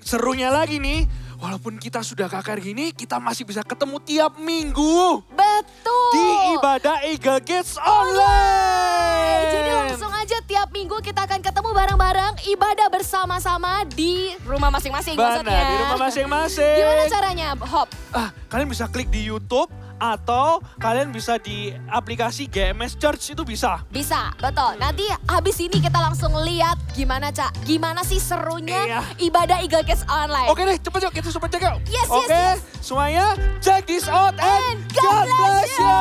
B: Serunya lagi nih, walaupun kita sudah KKR gini, kita masih bisa ketemu tiap minggu.
A: Betul.
B: Di ibadah Eagle Kids Online.
A: Jadi langsung aja tiap minggu kita akan ketemu bareng-bareng, ibadah bersama-sama di rumah masing-masing
B: Benar,
A: maksudnya.
B: di rumah masing-masing.
A: Gimana caranya, Hop?
B: Kalian bisa klik di YouTube atau kalian bisa di aplikasi GMS Church itu bisa.
A: Bisa, betul. Nanti habis ini kita langsung lihat gimana gimana sih serunya
B: Iya.
A: ibadah Eagle Kids Online.
B: Oke deh, cepet yuk kita coba cek yuk.
A: Yes,
B: Oke,
A: yes.
B: semuanya check this out and God bless you.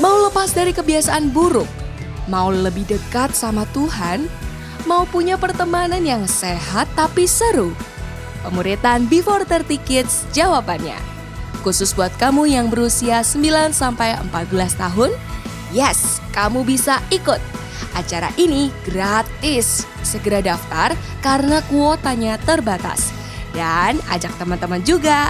F: Mau lepas dari kebiasaan buruk, mau lebih dekat sama Tuhan, mau punya pertemanan yang sehat tapi seru. Pemuritan Before 30 Kids jawabannya. Khusus buat kamu yang berusia 9-14 tahun, yes, kamu bisa ikut. Acara ini gratis. Segera daftar karena kuotanya terbatas. Dan ajak teman-teman juga.